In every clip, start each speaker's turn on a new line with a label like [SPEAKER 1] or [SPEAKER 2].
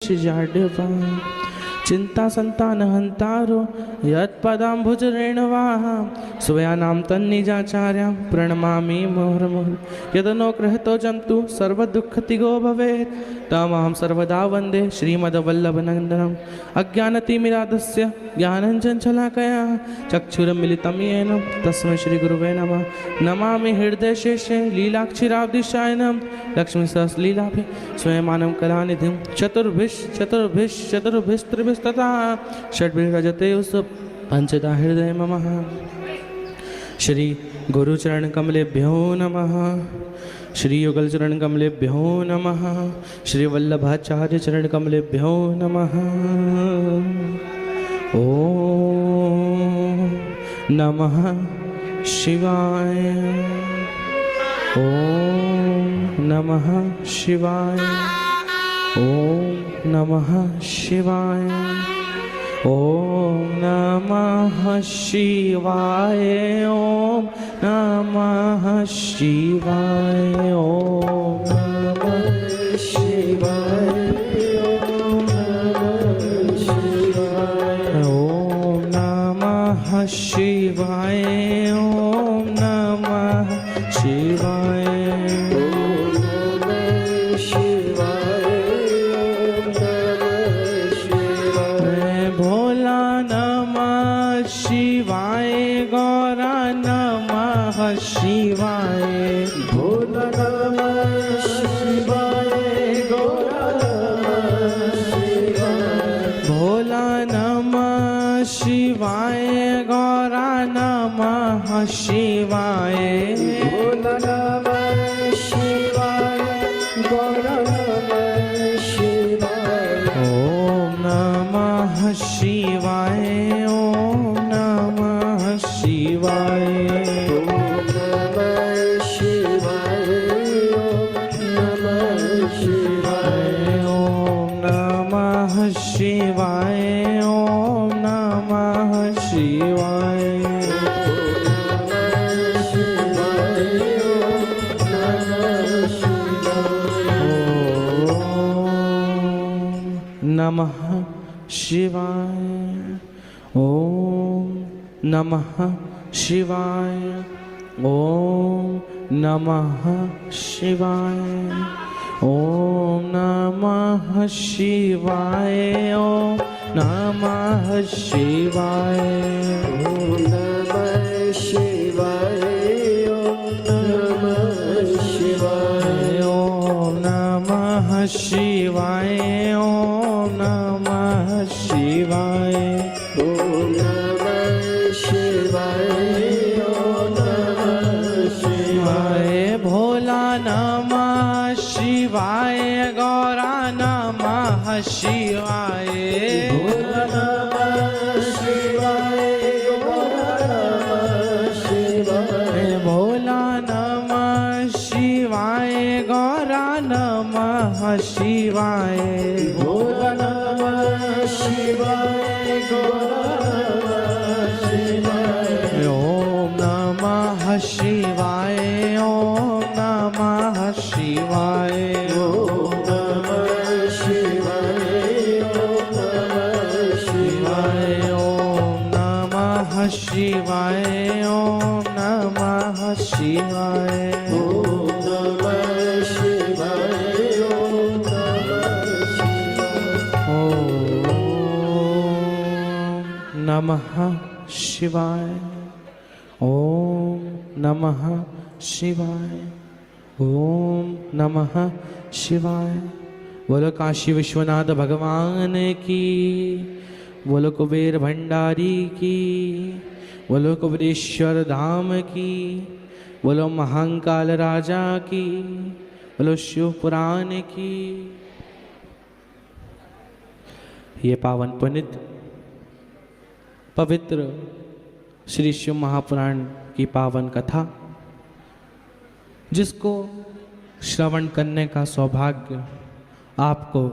[SPEAKER 1] जाड्यवा चिंता संतान हंतारो यत्पदाम्बुज रेणवाः स्वयानां तन्निजाचार्यां प्रणमामि मुहुर्मुहुः यदनुगृहीतो जन्तु सर्वदुःखतिगो भवेत् तमहं सर्वदा वन्दे श्रीमद्वल्लभनन्दनम् अज्ञानतिमिरादस्य ज्ञानञ्जनशलाकया चक्षुरुन्मिलितं येन तस्मै श्रीगुरुवे नमः। नमामि हृदयशेषे लीलाक्षीराब्धिशायनं लक्ष्मीसहस्रलीलाभि स्वयमानं कलानिधिं चतुर्भिस्तथा षड्भिर्रजते पंचदा हृदय मम। श्री गुरुचरण कमलेभ्यो नमः। श्री युगलचरण कमलेभ्यो नमः। श्री वल्लभाचार्य चरण कमलेभ्यो नमः। ओम नमः शिवाय। ओम नमः शिवाय। ओम नमः शिवाय। ओम नमः शिवाय। ओम नमः शिवाय। ओम नमः शिवाय। ओम नमः शिवाय। ओम नमः शिवाय। शिवाय भोला नमः शिवाय। गौरा नमः शिवाय। भोला नमः शिवाय। गौरा नमः शिवाय। भोला नमः शिवाय। गौरा नमः शिवाय। ओम नमः शिवाय। ओम नमः शिवाय। शिवाय। ओम नमः शिवाय। नमः शिवाय। ओम नमः शिवाय। ओम नमः शिवाय। ओम नमः शिवाय। ओम नमः शिवाय। ओम नमः शिवाय। ओम नमः शिवाय। ओम नमः शिवाय। ओम नमः शिवाय। ओम नमः शिवाय। ओम नमः शिवाय। भोला नमः शिवाय। गौरा नमः शिवाय। भोला नमः शिवाय। गौरा नमः शिवाय। भोला नमः शिवाय। गौरा नमः शिवाय। भोला नमः शिवाय। गौरा नमः शिवाय। ओम नमः शिवाय। ओम नमः शिवाय। ओम नमः शिवाय। ओम नमः शिवाय। ओम नमः शिवाय। ओम नमः शिवाय। ओम नमः शिवाय। ओम नमः शिवाय। ओम नमः शिवाय। ओम नमः शिवाय। ओम नमः शिवाय। बोलो काशी विश्वनाथ भगवान की। बोलो कुबेर भंडारी की। बोलो कुबेरेश्वर धाम की। बोलो महाकाल राजा की। बोलो शिव पुराण की। ये पावन पुनित पवित्र श्री शिव महापुराण की पावन कथा जिसको श्रवण करने का सौभाग्य आपको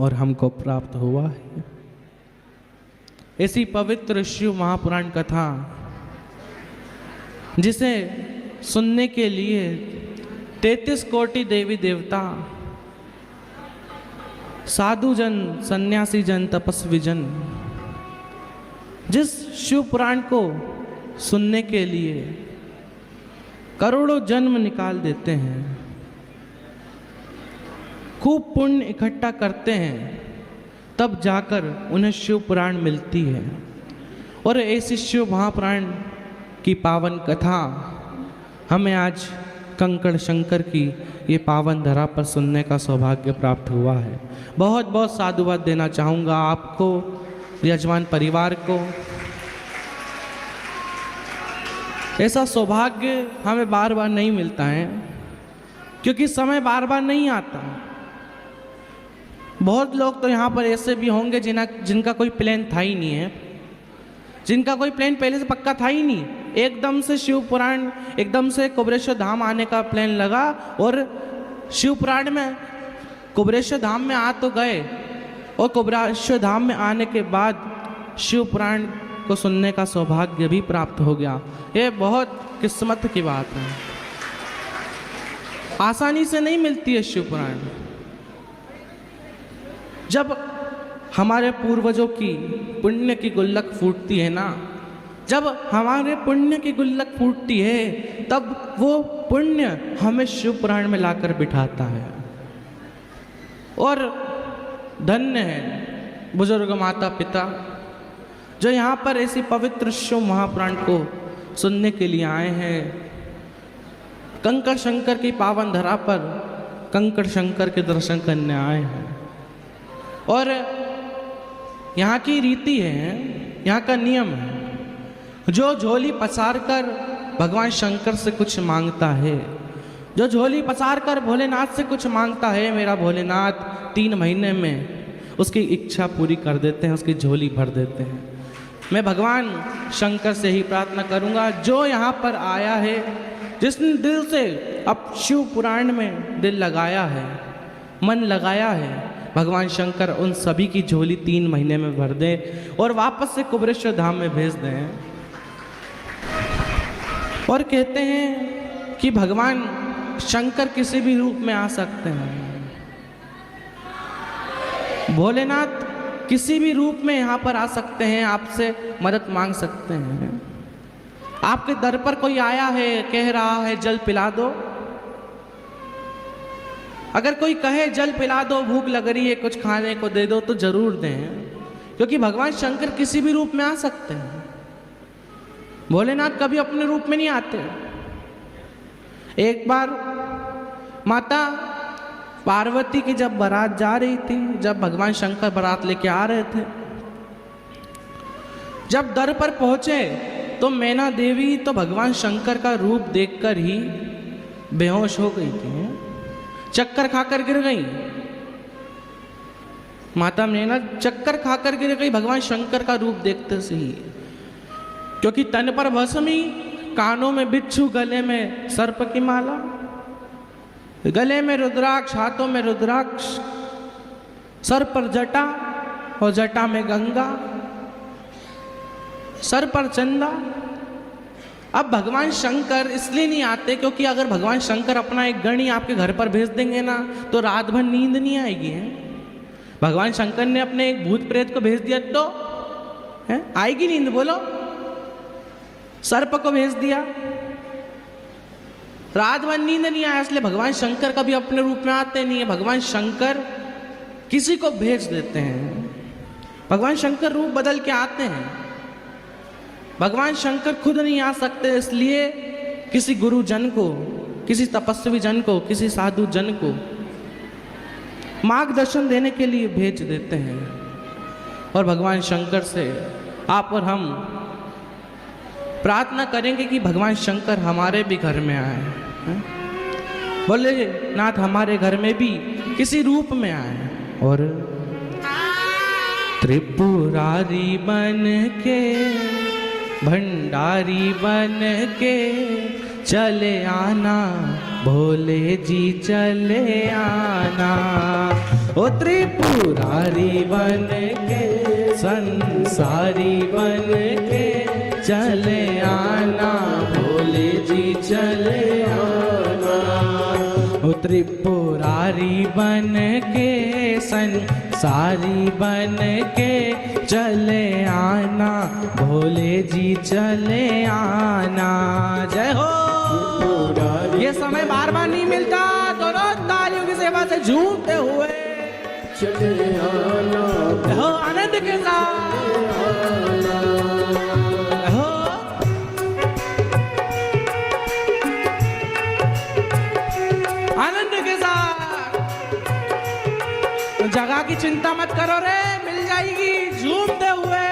[SPEAKER 1] और हमको प्राप्त हुआ है, ऐसी पवित्र शिव महापुराण कथा जिसे सुनने के लिए 33 कोटि देवी देवता साधु जन, सन्यासी जन, तपस्वी जन जिस शिव पुराण को सुनने के लिए करोड़ों जन्म निकाल देते हैं, खूब पुण्य इकट्ठा करते हैं, तब जाकर उन्हें शिव पुराण मिलती है। और ऐसी शिव महापुराण की पावन कथा हमें आज कंकड़ शंकर की ये पावन धरा पर सुनने का सौभाग्य प्राप्त हुआ है। बहुत बहुत साधुवाद देना चाहूँगा आपको, यजमान परिवार को। ऐसा सौभाग्य हमें बार बार नहीं मिलता है, क्योंकि समय बार बार नहीं आता। बहुत लोग तो यहाँ पर ऐसे भी होंगे जिनका कोई प्लान था ही नहीं है, जिनका कोई प्लान पहले से पक्का था ही नहीं। एकदम से शिव पुराण, एकदम से कुबेरेश्वर धाम आने का प्लान लगा और शिव पुराण में कुबेरेश्वर धाम में आ तो गए, और कुबेरेश्वर धाम में आने के बाद शिव पुराण को सुनने का सौभाग्य भी प्राप्त हो गया। ये बहुत किस्मत की बात है, आसानी से नहीं मिलती है शिव पुराण। जब हमारे पूर्वजों की पुण्य की गुल्लक फूटती है ना, जब हमारे पुण्य की गुल्लक फूटती है, तब वो पुण्य हमें शिव पुराण में लाकर बिठाता है। और धन्य है बुजुर्ग माता पिता जो यहाँ पर ऐसी पवित्र शिव महापुराण को सुनने के लिए आए हैं। कंकड़ शंकर की पावन धरा पर कंकड़ शंकर के दर्शन करने आए हैं। और यहाँ की रीति है, यहाँ का नियम है, जो झोली पसार कर भगवान शंकर से कुछ मांगता है, जो झोली पसार कर भोलेनाथ से कुछ मांगता है, मेरा भोलेनाथ 3 महीने में उसकी इच्छा पूरी कर देते हैं, उसकी झोली भर देते हैं। मैं भगवान शंकर से ही प्रार्थना करूंगा, जो यहाँ पर आया है, जिसने दिल से अब शिव पुराण में दिल लगाया है, मन लगाया है, भगवान शंकर उन सभी की झोली 3 महीने में भर दे और वापस से कुबेरेश्वर धाम में भेज दें। और कहते हैं कि भगवान शंकर किसी भी रूप में आ सकते हैं, भोलेनाथ किसी भी रूप में यहाँ पर आ सकते हैं, आपसे मदद मांग सकते हैं। आपके दर पर कोई आया है, कह रहा है जल पिला दो, अगर कोई कहे जल पिला दो, भूख लग रही है, कुछ खाने को दे दो, तो जरूर दें, क्योंकि भगवान शंकर किसी भी रूप में आ सकते हैं। भोलेनाथ कभी अपने रूप में नहीं आते। एक बार माता पार्वती की जब बारात जा रही थी, जब भगवान शंकर बारात लेके आ रहे थे, जब दर पर पहुंचे तो मैना देवी तो भगवान शंकर का रूप देखकर ही बेहोश हो गई थी, चक्कर खाकर गिर गई। माता मैना चक्कर खाकर गिर गई भगवान शंकर का रूप देखते से ही, क्योंकि तन पर भस्मी, कानों में बिच्छू, गले में सर्प की माला, गले में रुद्राक्ष, हाथों में रुद्राक्ष, सर पर जटा और जटा में गंगा, सर पर चंदा। अब भगवान शंकर इसलिए नहीं आते क्योंकि अगर भगवान शंकर अपना एक गण ही आपके घर पर भेज देंगे ना, तो रात भर नींद नहीं आएगी है। भगवान शंकर ने अपने एक भूत प्रेत को भेज दिया तो है आएगी नींद, बोलो। सर्प को भेज दिया, रात भर नींद नहीं आया, इसलिए भगवान शंकर कभी अपने रूप में आते नहीं है। भगवान शंकर किसी को भेज देते हैं, भगवान शंकर रूप बदल के आते हैं। भगवान शंकर खुद नहीं आ सकते, इसलिए किसी गुरु जन को, किसी तपस्वी जन को, किसी साधु जन को मार्गदर्शन देने के लिए भेज देते हैं। और भगवान शंकर से आप और हम प्रार्थना करेंगे कि भगवान शंकर हमारे भी घर में आए, बोले नाथ हमारे घर में भी किसी रूप में आए। और त्रिपुरारी बन के, भंडारी बन के चले आना, भोले जी चले आना। ओ त्रिपुरारी बन के, संसारी बन के चले आना, भोले जी चले आना। ओ त्रिपुरारी बन के, संसारी बन के चले आना, भोले जी चले आना। जय हो। ये समय बार बार नहीं मिलता, दोनों तालियों की सेवा से झूमते हुए
[SPEAKER 2] चले आना,
[SPEAKER 1] हो आनंद के साथ हो। आनंद के साथ जगह की चिंता मत करो रे, मिल जाएगी झूमते हुए।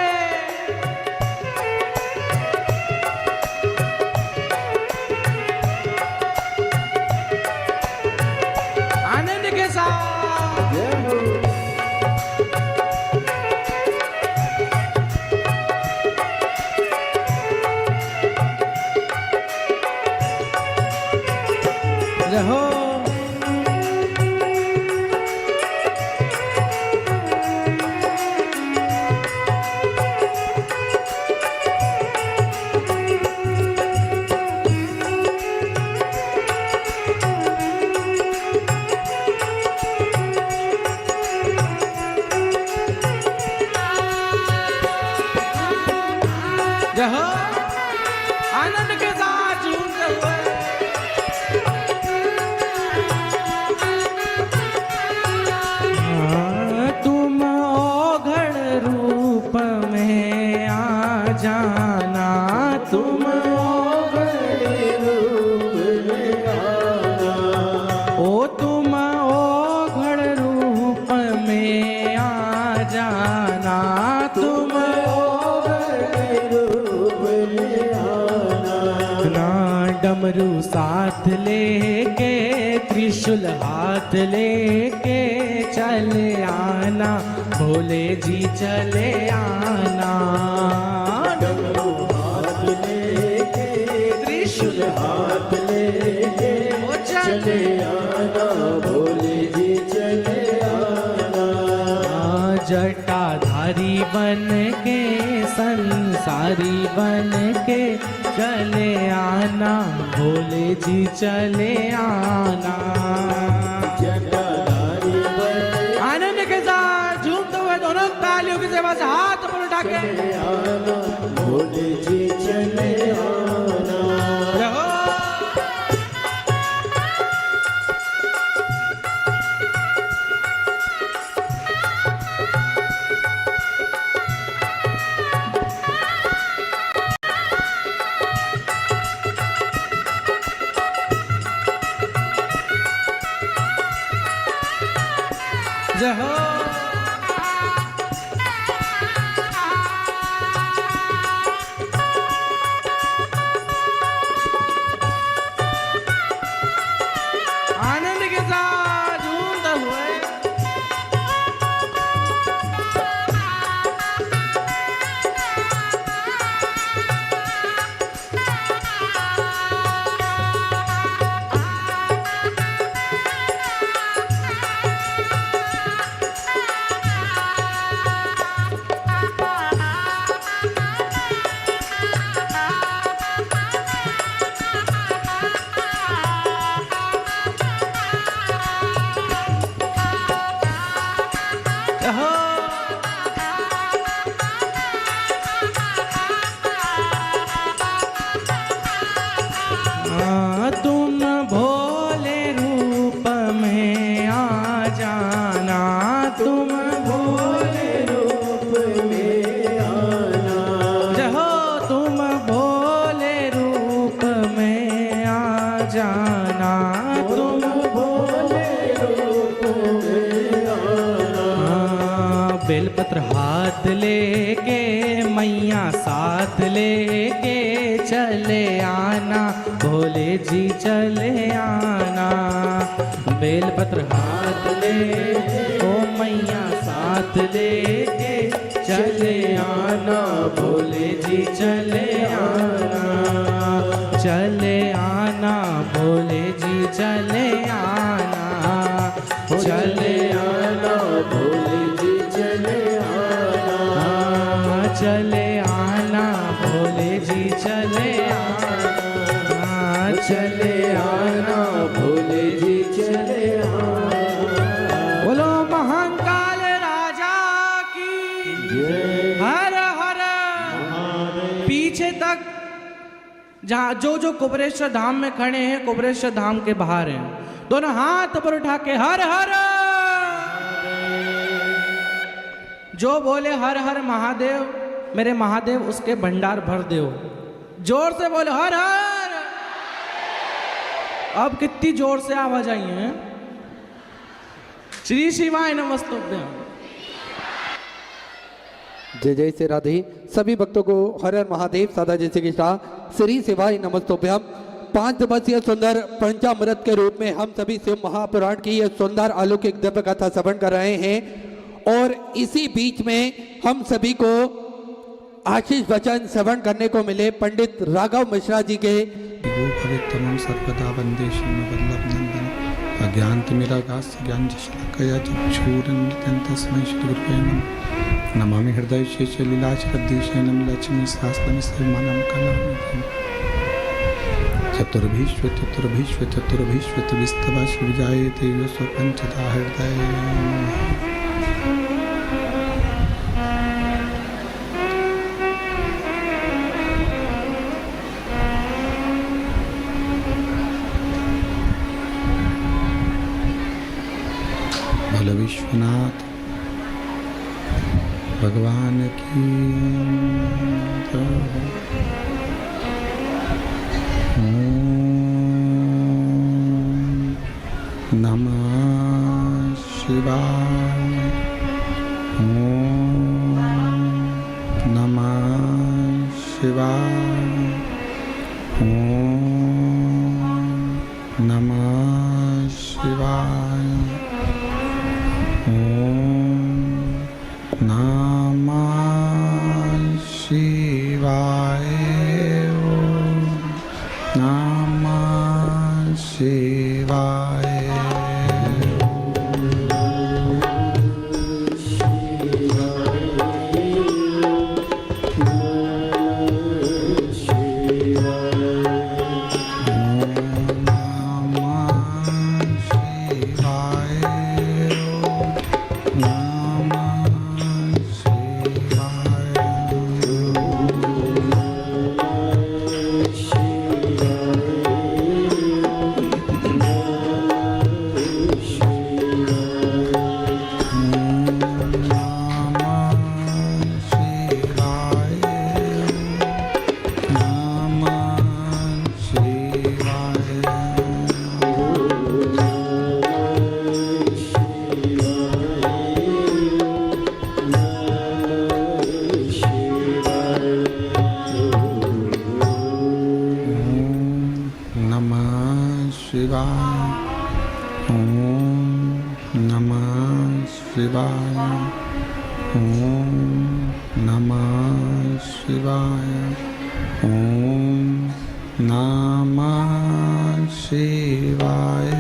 [SPEAKER 1] आनंद के साथ रहो। रहो आनंद के साथ झूमते हुए। तुम ओघड़ रूप में आ जाना, तुम ओघड़ रूप में आना, ओ तुम ओघड़ रूप में आ जाना, तुम डमरू साथ लेके त्रिशूल हाथ लेके चले आना, भोले जी चले आना।
[SPEAKER 2] डमरू हाथ लेके त्रिशूल हाथ लेके चले आना, भोले जी चले आना।
[SPEAKER 1] जटाधारी बन के संसारी बन के चले आना, भोले जी चले आना।
[SPEAKER 2] जटाधारी बन
[SPEAKER 1] आनंद के साथ झूमते हुए दोनों तालियों की सेवा से हाथ ऊपर उठा के
[SPEAKER 2] चले आना, भोले जी चले आना।
[SPEAKER 1] रहो। जय हो। आनंद के साथ झूमते हुए हो। तुम भोले रूप में आ जाना, तुम भोले
[SPEAKER 2] रूप में आना,
[SPEAKER 1] जहो तुम भोले रूप में आ जाना, तुम
[SPEAKER 2] भोले रूप में आना।
[SPEAKER 1] बेलपत्र हाथ लेके मैया साथ लेके चले आना, भोले जी चले आना। बेलपत्र हाथ ले ओ मैया साथ लेके चले आना, भोले जी चले आना। चले आना भोले जी चले आना, चले आना
[SPEAKER 2] भोले जी चले आना।
[SPEAKER 1] चले आना भोले जी चले आना,
[SPEAKER 2] चले आना भोले जी चले आना।
[SPEAKER 1] बोलो महान का
[SPEAKER 2] जय
[SPEAKER 1] हर हर
[SPEAKER 2] महादेव
[SPEAKER 1] पीछे तक जहाँ जो जो कुबरेश्वर धाम में खड़े हैं, कुबरेश्वर धाम के बाहर हैं, दोनों हाथ पर उठा के हर हर। जो बोले हर हर महादेव, मेरे महादेव उसके भंडार भर दो। जोर से बोले हर हर। अब कितनी जोर से आवाज आई है। श्री शिवाय नमस्तुभ्यं।
[SPEAKER 3] जय जय से राधे। सभी भक्तों को हर हर महादेव सादा जैसे कृष्णा श्री शिवाय नमस्तुभ्यम। 5 दिवसीय सुंदर पंचामृत के रूप में हम सभी शिव महापुराण की यह सुंदर अलौकिक दिव्य कथा श्रवण कर रहे हैं और इसी बीच में हम सभी को आशीष वचन श्रवण करने को मिले पंडित राघव मिश्रा जी के।
[SPEAKER 4] भवितमं सर्वदा वंदे वल्लभ नंदन अज्ञानतिमिरागास्य ज्ञानजशलाकया चक्षुरुन्मिलितं तस्मै श्रीगुरुवे नमः। नमामि हृदय शेषलीलाचरद्देशयनं लक्ष्मी सहस्रनिर्माणं कलामितं। चतुर्भीष्व चतुर्विस्तवा शिवजायते यो स्वपञ्चता हृदय। भोले विश्वनाथ भगवान की जय। ओम नमः शिवाय। ओम नमः शिवाय। ओम नमः शिवाय। ओम नमः शिवाय। ओम नमः शिवाय।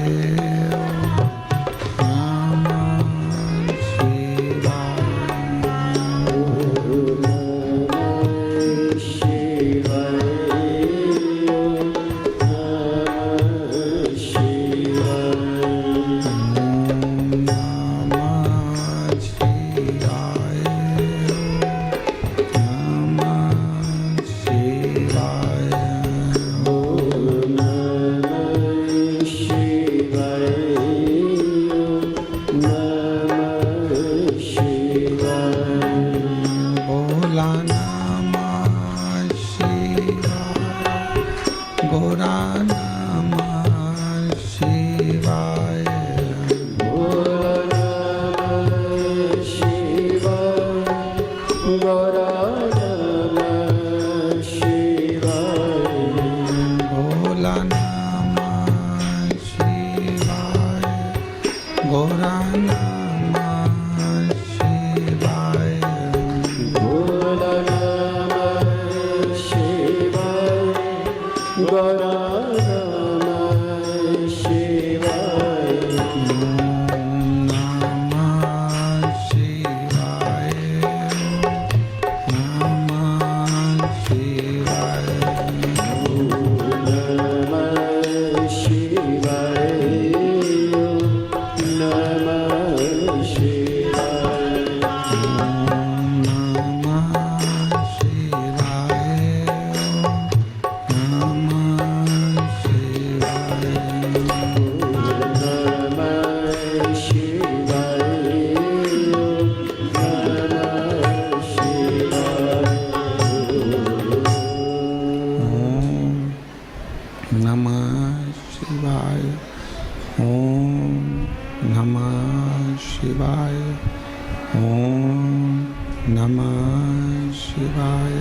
[SPEAKER 4] नमः शिवाय।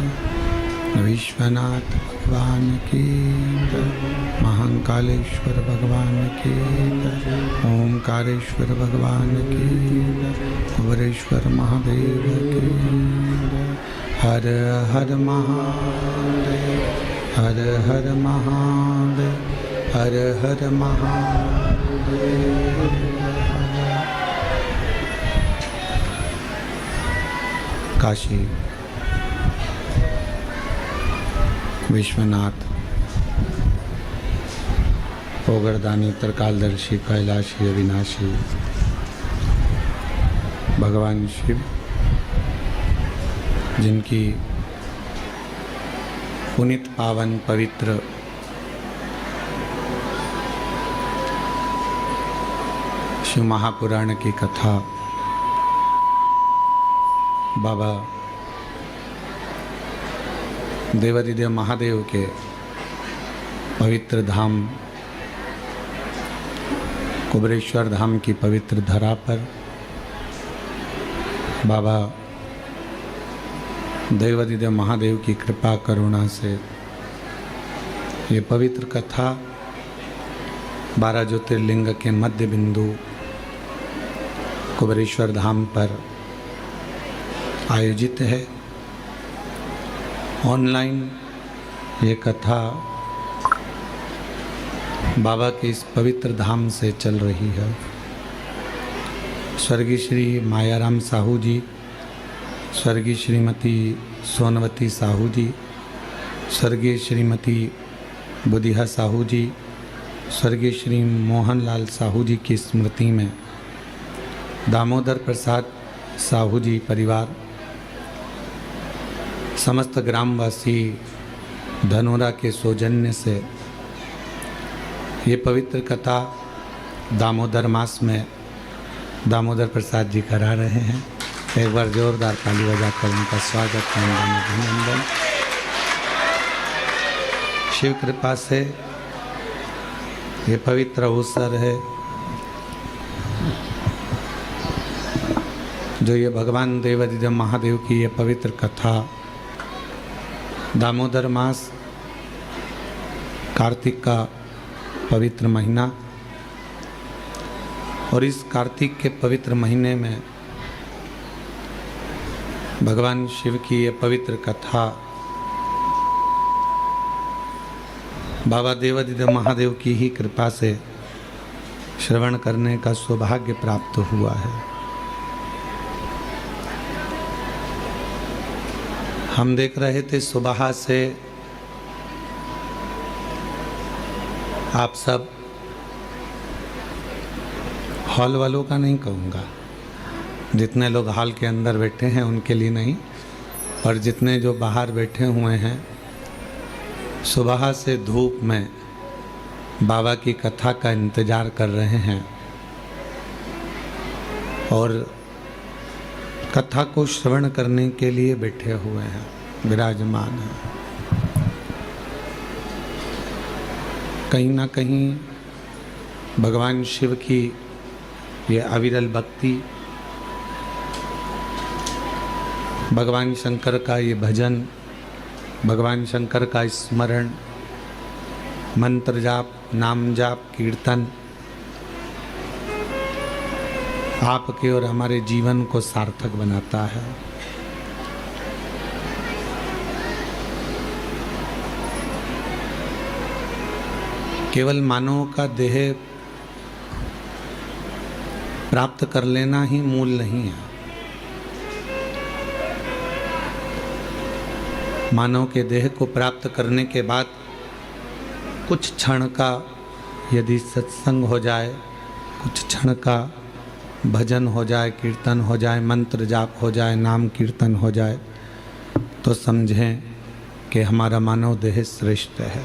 [SPEAKER 4] विश्वनाथ भगवान की जय। महाकालेश्वर भगवान की जय। ओमकारेश्वर भगवान की जय। कुबेरेश्वर महादेव की जय। हर हर महादेव, हर हर महादेव, हर हर महादेव। काशी विश्वनाथ पोगरदानी त्रिकालदर्शी कैलाशी अविनाशी भगवान शिव, जिनकी पुनीत पावन पवित्र शिव महापुराण की कथा बाबा देवादिदेव महादेव के पवित्र धाम कुबेरेश्वर धाम की पवित्र धरा पर बाबा देवादिदेव महादेव की कृपा करुणा से ये पवित्र कथा 12 ज्योतिर्लिंग के मध्य बिंदु कुबेरेश्वर धाम पर आयोजित है। ऑनलाइन ये कथा बाबा के इस पवित्र धाम से चल रही है। स्वर्गीय श्री मायाराम साहू जी, स्वर्गीय श्रीमती सोनवती साहू जी, स्वर्गीय श्रीमती बुधिया साहू जी, स्वर्गीय श्री मोहनलाल साहू जी की स्मृति में दामोदर प्रसाद साहू जी परिवार, समस्त ग्रामवासी धनोरा के सौजन्य से ये पवित्र कथा दामोदर मास में दामोदर प्रसाद जी करा रहे हैं। एक बार जोरदार ताली बजाकर उनका स्वागत वंदन अभिनंदन। शिव कृपा से ये पवित्र अवसर है जो ये भगवान देवादिदेव महादेव की ये पवित्र कथा दामोदर मास कार्तिक का पवित्र महीना, और इस कार्तिक के पवित्र महीने में भगवान शिव की ये पवित्र कथा बाबा देवादिदेव महादेव की ही कृपा से श्रवण करने का सौभाग्य प्राप्त हुआ है। हम देख रहे थे सुबह से आप सब, हॉल वालों का नहीं कहूँगा, जितने लोग हॉल के अंदर बैठे हैं उनके लिए नहीं, और जितने जो बाहर बैठे हुए हैं, सुबह से धूप में बाबा की कथा का इंतज़ार कर रहे हैं और कथा को श्रवण करने के लिए बैठे हुए हैं, विराजमान हैं। कहीं ना कहीं भगवान शिव की ये अविरल भक्ति, भगवान शंकर का ये भजन, भगवान शंकर का स्मरण, मंत्र जाप, नाम जाप, कीर्तन आपके और हमारे जीवन को सार्थक बनाता है। केवल मानव का देह प्राप्त कर लेना ही मूल नहीं है। मानव के देह को प्राप्त करने के बाद कुछ क्षण का यदि सत्संग हो जाए, कुछ क्षण का भजन हो जाए, कीर्तन हो जाए, मंत्र जाप हो जाए, नाम कीर्तन हो जाए, तो समझें कि हमारा मानव देह श्रेष्ठ है।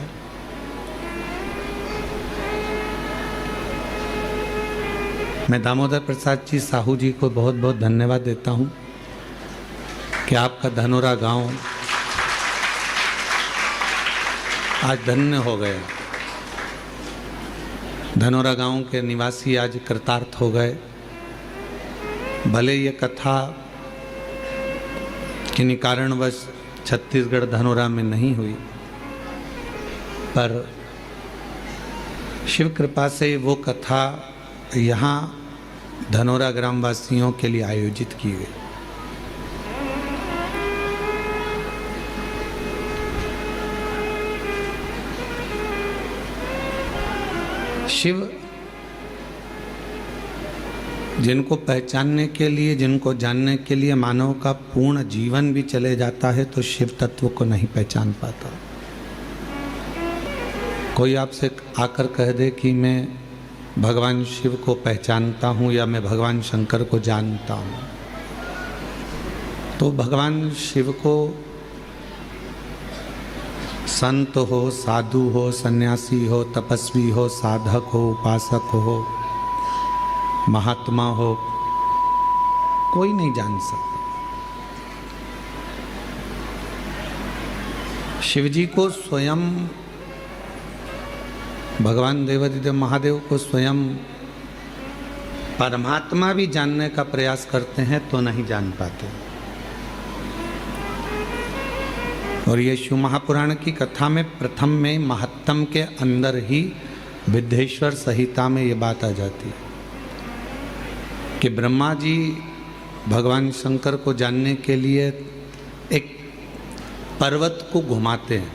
[SPEAKER 4] मैं दामोदर प्रसाद जी साहू जी को बहुत बहुत धन्यवाद देता हूँ कि आपका धनोरा गांव आज धन्य हो गए। धनोरा गांव के निवासी आज कृतार्थ हो गए। भले ये कथा किन्हीं कारणवश छत्तीसगढ़ धनोरा में नहीं हुई, पर शिव कृपा से वो कथा यहाँ धनोरा ग्रामवासियों के लिए आयोजित की गई। शिव जिनको पहचानने के लिए, जिनको जानने के लिए मानव का पूर्ण जीवन भी चले जाता है तो शिव तत्व को नहीं पहचान पाता। कोई आपसे आकर कह दे कि मैं भगवान शिव को पहचानता हूँ या मैं भगवान शंकर को जानता हूँ, तो भगवान शिव को संत हो, साधु हो, सन्यासी हो, तपस्वी हो, साधक हो, उपासक हो, महात्मा हो, कोई नहीं जान सकता। शिवजी को स्वयं, भगवान देवादिदेव महादेव को स्वयं परमात्मा भी जानने का प्रयास करते हैं तो नहीं जान पाते। और ये शिव महापुराण की कथा में प्रथम में महत्तम के अंदर ही विद्येश्वर संहिता में ये बात आ जाती है कि ब्रह्मा जी भगवान शंकर को जानने के लिए एक पर्वत को घुमाते हैं।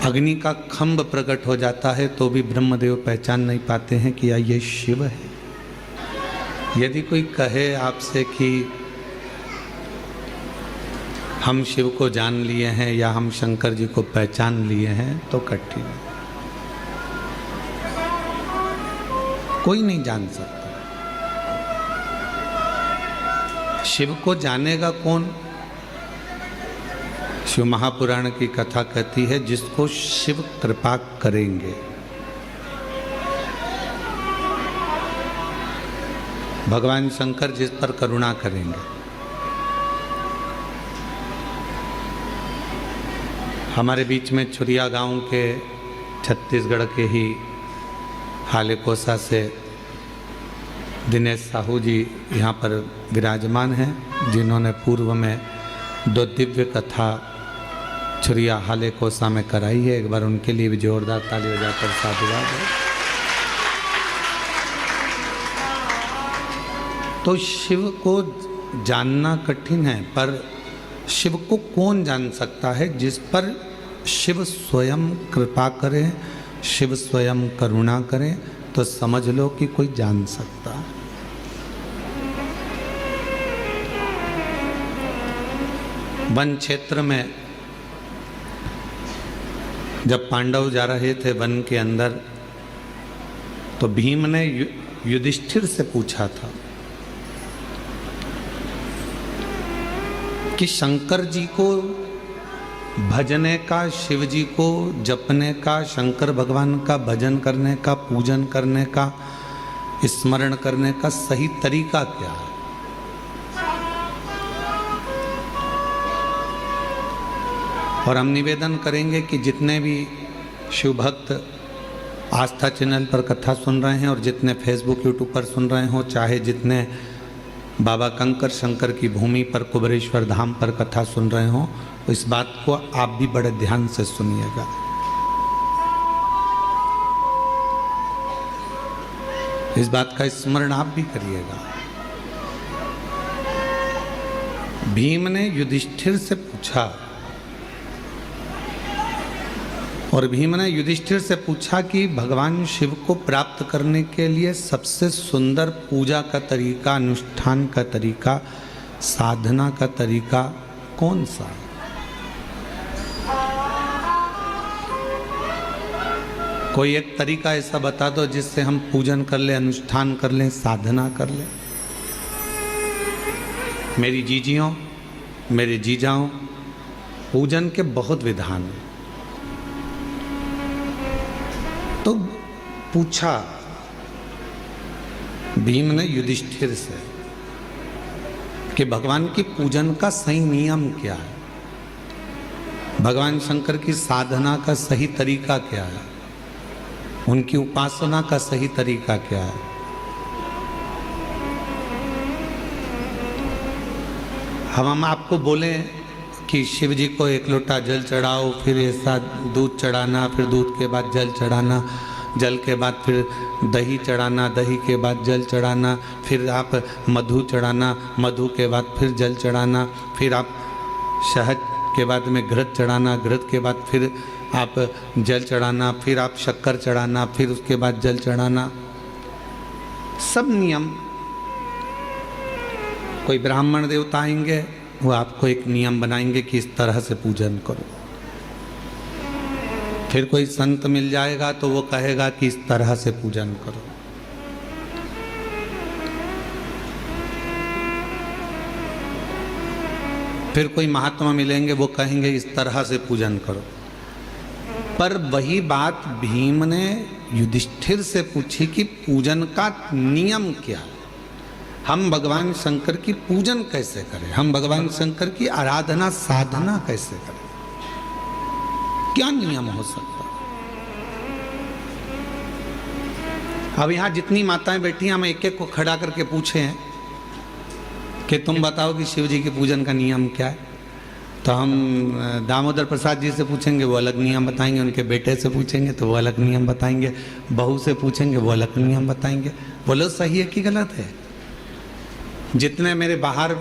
[SPEAKER 4] अग्नि का खंभ प्रकट हो जाता है तो भी ब्रह्मदेव पहचान नहीं पाते हैं कि ये शिव है। यदि कोई कहे आपसे कि हम शिव को जान लिए हैं या हम शंकर जी को पहचान लिए हैं तो कठिन है, कोई नहीं जान सकता। शिव को जानेगा कौन? शिव महापुराण की कथा कहती है जिसको शिव कृपा करेंगे। भगवान शंकर जिस पर करुणा करेंगे। हमारे बीच में छुरिया गांव के, छत्तीसगढ़ के ही हालेकोसा से दिनेश साहू जी यहाँ पर विराजमान हैं, जिन्होंने पूर्व में 2 दिव्य कथा छुरिया हालेकोसा में कराई है। एक बार उनके लिए भी जोरदार ताली बजाकर साधुवाद है। तो शिव को जानना कठिन है, पर शिव को कौन जान सकता है? जिस पर शिव स्वयं कृपा करे, शिव स्वयं करुणा करे, तो समझ लो कि कोई जान सकता है। वन क्षेत्र में जब पांडव जा रहे थे वन के अंदर, तो भीम ने युधिष्ठिर से पूछा था कि शंकर जी को भजने का, शिव जी को जपने का, शंकर भगवान का भजन करने का, पूजन करने का, स्मरण करने का सही तरीका क्या है? और हम निवेदन करेंगे कि जितने भी शिव भक्त आस्था चैनल पर कथा सुन रहे हैं और जितने फेसबुक यूट्यूब पर सुन रहे हो, चाहे जितने बाबा कंकर शंकर की भूमि पर कुबेरेश्वर धाम पर कथा सुन रहे हो, तो इस बात को आप भी बड़े ध्यान से सुनिएगा। इस बात का स्मरण आप भी करिएगा। भीम ने युधिष्ठिर से पूछा, और भीम ने युधिष्ठिर से पूछा कि भगवान शिव को प्राप्त करने के लिए सबसे सुंदर पूजा का तरीका, अनुष्ठान का तरीका, साधना का तरीका कौन सा? कोई एक तरीका ऐसा बता दो जिससे हम पूजन कर ले, अनुष्ठान कर लें, साधना कर लें। मेरी जीजियों, मेरे जीजाओं, पूजन के बहुत विधान हैं। तो पूछा भीम ने युधिष्ठिर से कि भगवान की पूजन का सही नियम क्या है, भगवान शंकर की साधना का सही तरीका क्या है, उनकी उपासना का सही तरीका क्या है। हम आपको बोलें कि शिव जी को 1 लोटा जल चढ़ाओ, फिर ऐसा दूध चढ़ाना, फिर दूध के बाद जल चढ़ाना, जल के बाद फिर दही चढ़ाना, दही के बाद जल चढ़ाना, फिर आप मधु चढ़ाना, मधु के बाद फिर जल चढ़ाना, फिर आप शहद के बाद में घृत चढ़ाना, घृत के बाद फिर आप जल चढ़ाना, फिर आप शक्कर चढ़ाना, फिर उसके बाद जल चढ़ाना। सब नियम। कोई ब्राह्मण देवता आएंगे, वो आपको एक नियम बनाएंगे कि इस तरह से पूजन करो। फिर कोई संत मिल जाएगा तो वो कहेगा कि इस तरह से पूजन करो। फिर कोई महात्मा मिलेंगे, वो कहेंगे इस तरह से पूजन करो। पर वही बात भीम ने युधिष्ठिर से पूछी कि पूजन का नियम क्या है। हम भगवान शंकर की पूजन कैसे करें, हम भगवान शंकर की आराधना साधना कैसे करें, क्या नियम हो सकता है। अब यहाँ जितनी माताएं बैठी हैं, हम एक एक को खड़ा करके पूछे हैं कि तुम बताओ कि शिव जी के पूजन का नियम क्या है। तो हम दामोदर प्रसाद जी से पूछेंगे, वो अलग नियम बताएंगे। उनके बेटे से पूछेंगे तो वो अलग नियम बताएंगे। बहू से पूछेंगे, वो अलग नियम बताएंगे। बोलो सही है कि गलत है। जितने मेरे बाहर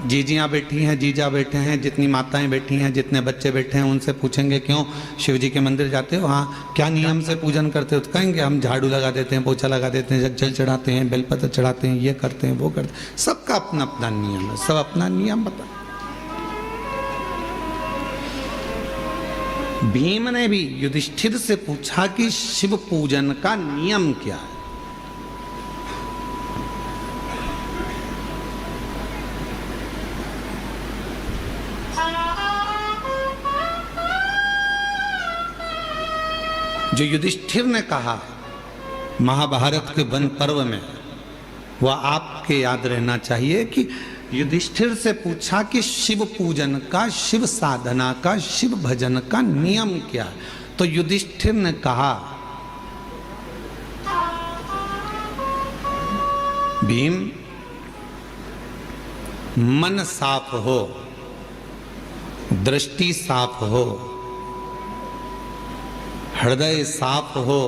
[SPEAKER 4] जीजियाँ बैठी हैं, जीजा बैठे हैं, जितनी माताएं बैठी हैं, जितने बच्चे बैठे हैं, उनसे पूछेंगे क्यों शिव जी के मंदिर जाते हो, हाँ क्या नियम से पूजन करते हो, तो कहेंगे हम झाड़ू लगा देते हैं, पोछा लगा देते हैं, जल चढ़ाते हैं, बेलपत्र चढ़ाते हैं, ये करते हैं, वो करते हैं। सबका अपना अपना नियम है, सब अपना नियम बता। भीम ने भी युधिष्ठिर से पूछा कि शिव पूजन का नियम क्या है। जो युधिष्ठिर ने कहा महाभारत के वन पर्व में, वह आपके याद रहना चाहिए कि युधिष्ठिर से पूछा कि शिव पूजन का, शिव साधना का, शिव भजन का नियम क्या। तो युधिष्ठिर ने कहा, भीम मन साफ हो, दृष्टि साफ हो, हृदय साफ हो,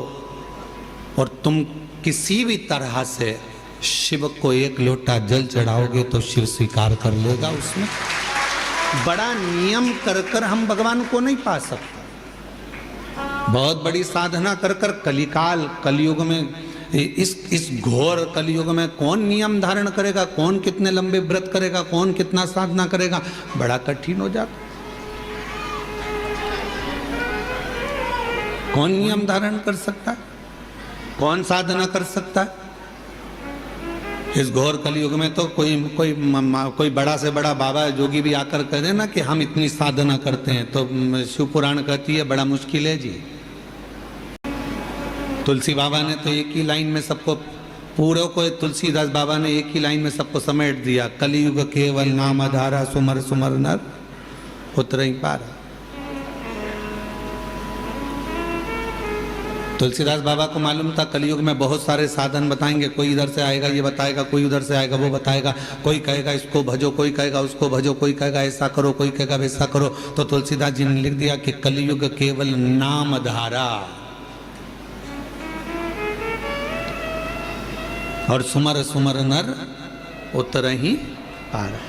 [SPEAKER 4] और तुम किसी भी तरह से शिव को 1 लोटा जल चढ़ाओगे तो शिव स्वीकार कर लेगा। उसमें बड़ा नियम कर कर हम भगवान को नहीं पा सकते। बहुत बड़ी साधना कर कर कलिकाल, कलयुग में, इस घोर कलयुग में कौन नियम धारण करेगा, कौन कितने लंबे व्रत करेगा, कौन कितना साधना करेगा, बड़ा कठिन हो जाता। कौन नियम धारण कर सकता है, कौन साधना कर सकता है। इस घोर कलयुग में तो कोई बड़ा से बड़ा बाबा जोगी भी आकर कहे ना कि हम इतनी साधना करते हैं, तो शिव पुराण कहती है बड़ा मुश्किल है जी। तुलसी बाबा ने तो एक ही लाइन में सबको, पूरे को तुलसीदास बाबा ने एक ही लाइन में सबको समेट दिया, कलयुग केवल नाम आधारा, सुमर सुमर नर उतर ही पारा। तुलसीदास बाबा को मालूम था कलयुग में बहुत सारे साधन बताएंगे, कोई इधर से आएगा ये बताएगा, कोई उधर से आएगा वो बताएगा, कोई कहेगा इसको भजो, कोई कहेगा उसको भजो, कोई कहेगा ऐसा करो, कोई कहेगा वैसा करो। तो तुलसीदास जी ने लिख दिया कि कलयुग केवल नाम धारा और सुमर सुमर नर उतर ही पारा।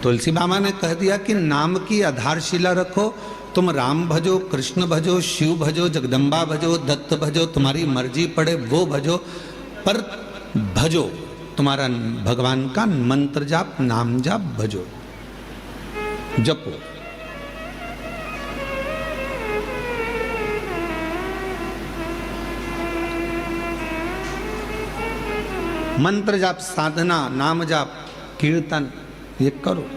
[SPEAKER 4] तुलसी बाबा ने कह दिया कि नाम की आधारशिला रखो, तुम राम भजो, कृष्ण भजो, शिव भजो, जगदम्बा भजो, दत्त भजो, तुम्हारी मर्जी पड़े वो भजो, पर भजो, तुम्हारा भगवान का मंत्र जाप, नाम जाप भजो, जपो। मंत्र जाप, साधना, नाम जाप, कीर्तन ये करो।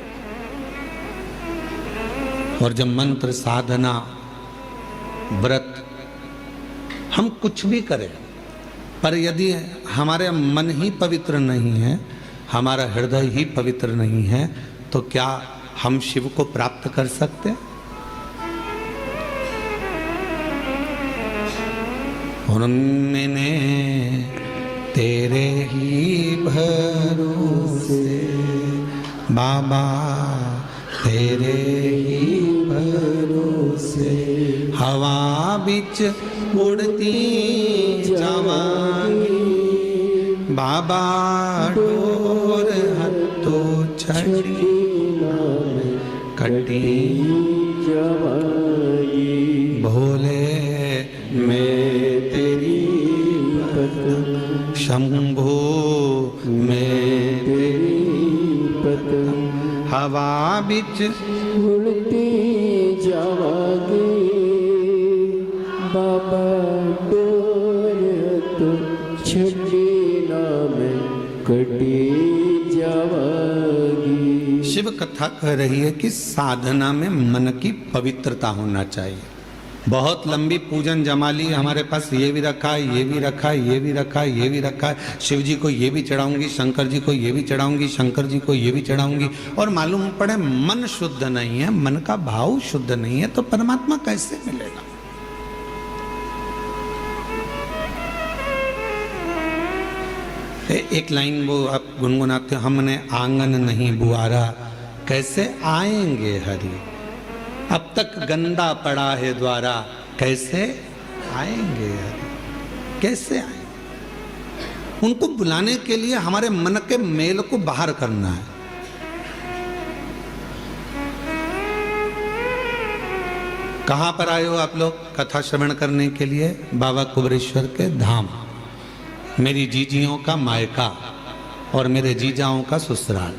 [SPEAKER 4] और जब मंत्र, साधना, व्रत हम कुछ भी करें, पर यदि हमारे मन ही पवित्र नहीं है, हमारा हृदय ही पवित्र नहीं है, तो क्या हम शिव को प्राप्त कर सकते? और मैंने तेरे ही भरोसे बाबा तेरे ही भरोसे हवा बिच उड़ती जावांगी बाबा डोर हथों छड़ी कटी भोले मैं तेरी पतंग शंभो मैं तेरी पतंग हवा बिच
[SPEAKER 2] उड़ती जावांगी बाबा डोर तो छड़ी नाम कटी जावांगी।
[SPEAKER 4] शिव कथा कह रही है कि साधना में मन की पवित्रता होना चाहिए। बहुत लंबी पूजन जमाली हमारे पास, ये भी रखा है, ये भी रखा है, ये भी रखा है, ये भी रखा है, शिव जी को ये भी चढ़ाऊंगी, शंकर जी को ये भी चढ़ाऊंगी, शंकर जी को ये भी चढ़ाऊंगी, और मालूम पड़े मन शुद्ध नहीं है, मन का भाव शुद्ध नहीं है, तो परमात्मा कैसे मिलेगा। एक लाइन वो आप गुनगुनाते हो, हमने आंगन नहीं बुआरा कैसे आएंगे हरि, अब तक गंदा पड़ा है द्वारा कैसे आएंगे हरि, कैसे आएंगे। उनको बुलाने के लिए हमारे मन के मेल को बाहर करना है। कहां पर आए हो आप लोग कथा श्रवण करने के लिए? बाबा कुबरेश्वर के धाम, मेरी जीजियों का मायका और मेरे जीजाओं का ससुराल।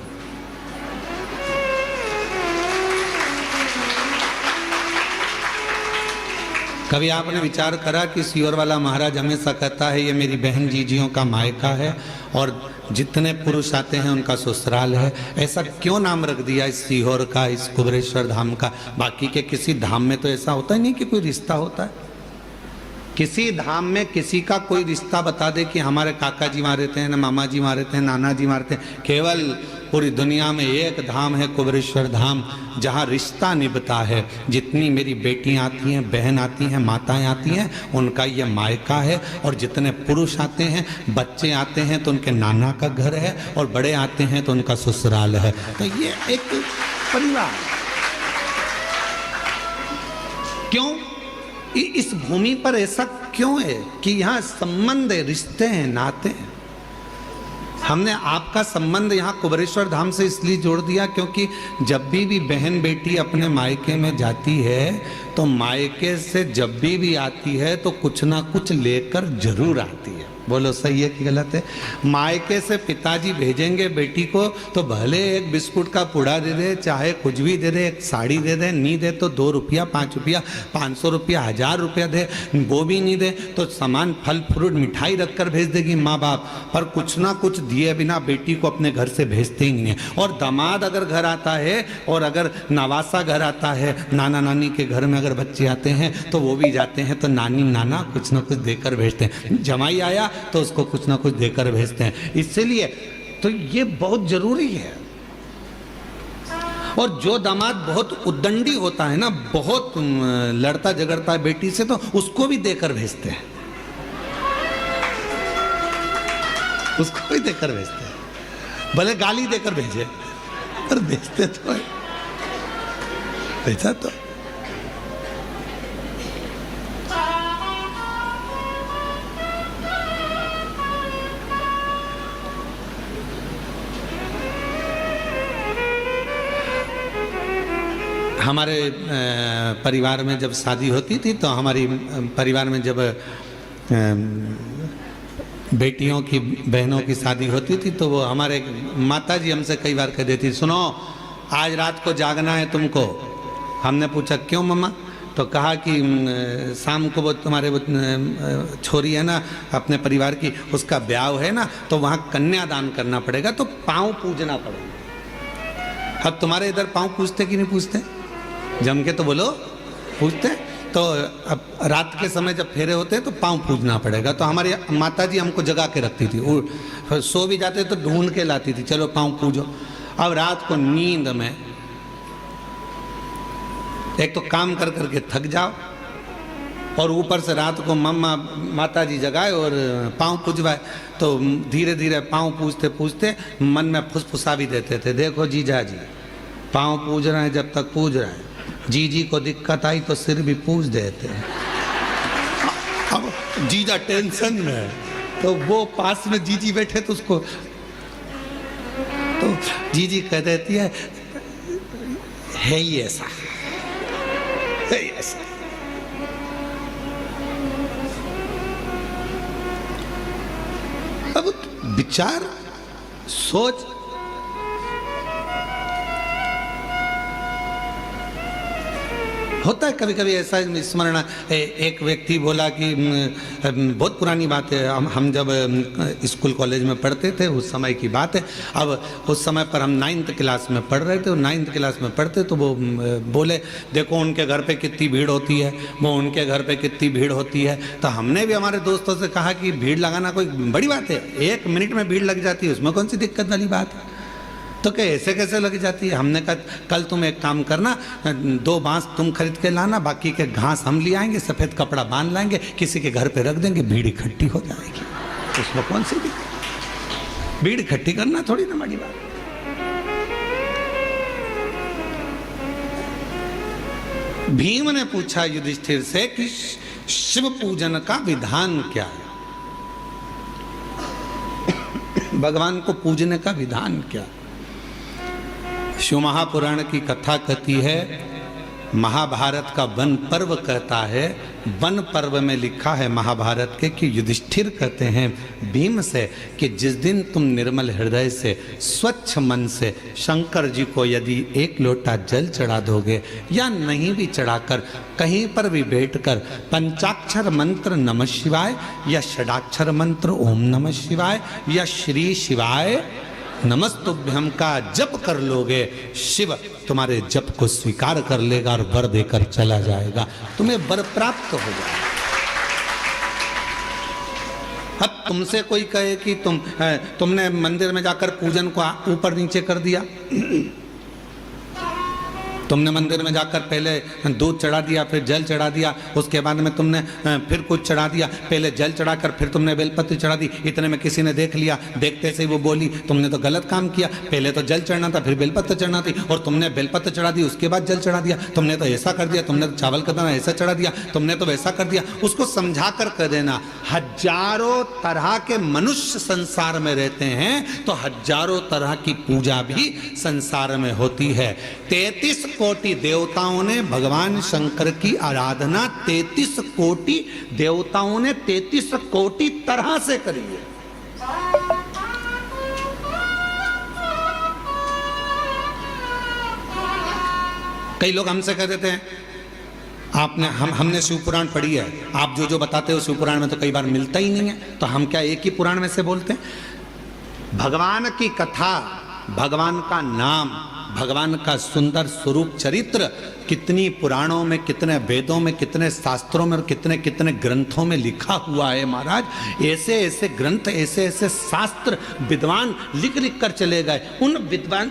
[SPEAKER 4] कभी आपने विचार करा कि सीहोर वाला महाराज हमेशा कहता है ये मेरी बहन जीजियों का मायका है और जितने पुरुष आते हैं उनका ससुराल है, ऐसा क्यों नाम रख दिया इस सीहोर का, इस कुबरेश्वर धाम का? बाकी के किसी धाम में तो ऐसा होता ही नहीं कि कोई रिश्ता होता है। किसी धाम में किसी का कोई रिश्ता बता दे कि हमारे काका जी वहाँ रहते हैं, ना मामा जी वहाँ रहते हैं, नाना जी वहाँ रहते हैं। केवल पूरी दुनिया में एक धाम है कुबरेश्वर धाम, जहाँ रिश्ता निभता है। जितनी मेरी बेटियाँ आती हैं, बहन आती हैं, माताएं आती हैं, उनका ये मायका है। और जितने पुरुष आते हैं, बच्चे आते हैं तो उनके नाना का घर है, और बड़े आते हैं तो उनका ससुराल है। तो ये एक परिवार। क्यों इस भूमि पर ऐसा क्यों है कि यहाँ संबंध है, रिश्ते हैं, नाते हैं। हमने आपका संबंध यहाँ कुबरेश्वर धाम से इसलिए जोड़ दिया क्योंकि जब भी बहन बेटी अपने मायके में जाती है तो मायके से जब भी आती है तो कुछ ना कुछ लेकर जरूर आती है। बोलो सही है कि गलत है? मायके से पिताजी भेजेंगे बेटी को तो भले एक बिस्कुट का पुड़ा दे दे, चाहे कुछ भी दे दे, एक साड़ी दे दे, नहीं दे तो 2 रुपया, 5 रुपया, 500 रुपया, 1000 रुपया दे, वो भी नहीं दे तो सामान फल फ्रूट मिठाई रख कर भेज देगी माँ बाप, पर कुछ ना कुछ दिए बिना बेटी को अपने घर से भेजते ही नहीं है। और दामाद अगर घर आता है और अगर नवासा घर आता है, नाना नानी के घर में अगर बच्चे आते हैं तो वो भी जाते हैं तो नानी नाना कुछ ना कुछ देकर भेजते हैं। जमाई आया तो उसको कुछ ना कुछ देकर भेजते हैं। इसलिए तो ये बहुत जरूरी है। और जो दामाद बहुत उद्दंडी होता है ना, बहुत लड़ता झगड़ता है बेटी से, तो उसको भी देकर भेजते हैं, उसको भी देकर भेजते हैं। भले गाली देकर भेजे पर भेजते तो है। भेजा तो हमारे परिवार में जब शादी होती थी तो हमारी परिवार में जब बेटियों की बहनों की शादी होती थी तो वो हमारे माताजी हमसे कई बार कह देती, सुनो आज रात को जागना है तुमको। हमने पूछा क्यों मम्मा? तो कहा कि शाम को वो तुम्हारे वो छोरी है ना अपने परिवार की, उसका ब्याह है ना, तो वहाँ कन्यादान करना पड़ेगा, तो पाँव पूजना पड़ेगा। अब तुम्हारे इधर पाँव पूजते कि नहीं पूजते? जम के तो बोलो पूजते। तो अब रात के समय जब फेरे होते हैं तो पाँव पूजना पड़ेगा। तो हमारी माताजी हमको जगा के रखती थी, और सो भी जाते तो ढूंढ के लाती थी, चलो पाँव पूजो। अब रात को नींद में एक तो काम कर करके थक जाओ और ऊपर से रात को मम्मा माता जी जगाए और पाँव पूजवाए, तो धीरे धीरे पाँव पूजते पूजते मन में फुसफुसा भी देते थे, देखो जीजा जी पाँव पूज रहे हैं, जब तक पूज रहे हैं, जीजी को दिक्कत आई तो सिर भी पूज देते हैं। अब जीजा टेंशन में है, तो वो पास में जीजी बैठे तो उसको, तो जीजी कह देती है ही ऐसा, है ही ऐसा। अब विचार सोच, होता है कभी कभी ऐसा स्मरण। एक व्यक्ति बोला कि बहुत पुरानी बात है, हम जब स्कूल कॉलेज में पढ़ते थे उस समय की बात है। अब उस समय पर हम 9th क्लास में पढ़ रहे थे, और 9th क्लास में पढ़ते तो वो बोले देखो उनके घर पे कितनी भीड़ होती है, वो उनके घर पे कितनी भीड़ होती है। तो हमने भी हमारे दोस्तों से कहा कि भीड़ लगाना कोई बड़ी बात है, 1 मिनट में भीड़ लग जाती है, उसमें कौन सी दिक्कत वाली बात है। तो क्या ऐसे कैसे लग जाती है। हमने कहा कल तुम एक काम करना, 2 बांस तुम खरीद के लाना, बाकी के घास हम ले आएंगे, सफ़ेद कपड़ा बांध लाएंगे, किसी के घर पे रख देंगे, भीड़ इकट्ठी हो जाएगी, उसमें कौन सी दिक्कत। भीड़ इकट्ठी करना थोड़ी ना बड़ी बात। भीम ने पूछा युधिष्ठिर से कि शिव पूजन का विधान क्या है, भगवान को पूजने का विधान क्या। शिव महापुराण की कथा कहती है, महाभारत का वन पर्व कहता है, वन पर्व में लिखा है महाभारत के कि युधिष्ठिर कहते हैं भीम से कि जिस दिन तुम निर्मल हृदय से स्वच्छ मन से शंकर जी को यदि 1 लोटा जल चढ़ा दोगे, या नहीं भी चढ़ाकर कहीं पर भी बैठकर पंचाक्षर मंत्र नमः शिवाय, या षडाक्षर मंत्र ओम नमः शिवाय, या श्री शिवाय नमस्तुभ्यम का जप कर लोगे, शिव तुम्हारे जप को स्वीकार कर लेगा और वर देकर चला जाएगा, तुम्हें वर प्राप्त हो जाएगा। अब तुमसे कोई कहे कि तुमने मंदिर में जाकर पूजन को ऊपर नीचे कर दिया, तुमने मंदिर में जाकर पहले दूध चढ़ा दिया, फिर जल चढ़ा दिया, उसके बाद में तुमने फिर कुछ चढ़ा दिया, पहले जल चढ़ाकर फिर तुमने बेलपत्र चढ़ा दी, इतने में किसी ने देख लिया, देखते से ही वो बोली तुमने तो गलत काम किया, पहले तो जल चढ़ना था, फिर बेलपत्र चढ़ना थी, और तुमने बेलपत्र चढ़ा दी, उसके बाद जल चढ़ा दिया, तुमने तो ऐसा कर दिया, तुमने तो चावल का दाना ऐसा चढ़ा दिया, तुमने तो वैसा कर दिया। उसको समझा कर कह देना, हजारों तरह के मनुष्य संसार में रहते हैं, तो हजारों तरह की पूजा भी संसार में होती है। 33 कोटि देवताओं ने भगवान शंकर की आराधना 33 कोटि देवताओं ने 33 कोटि तरह से करी है। कई लोग हमसे कह देते हैं हमने शिव पुराण पढ़ी है, आप जो जो बताते हो शिव पुराण में तो कई बार मिलता ही नहीं है, तो हम क्या एक ही पुराण में से बोलते हैं। भगवान की कथा, भगवान का नाम, भगवान का सुंदर स्वरूप चरित्र कितनी पुराणों में, कितने वेदों में, कितने शास्त्रों में और कितने कितने ग्रंथों में लिखा हुआ है महाराज। ऐसे ऐसे ग्रंथ, ऐसे ऐसे शास्त्र विद्वान लिख लिख कर चले गए। उन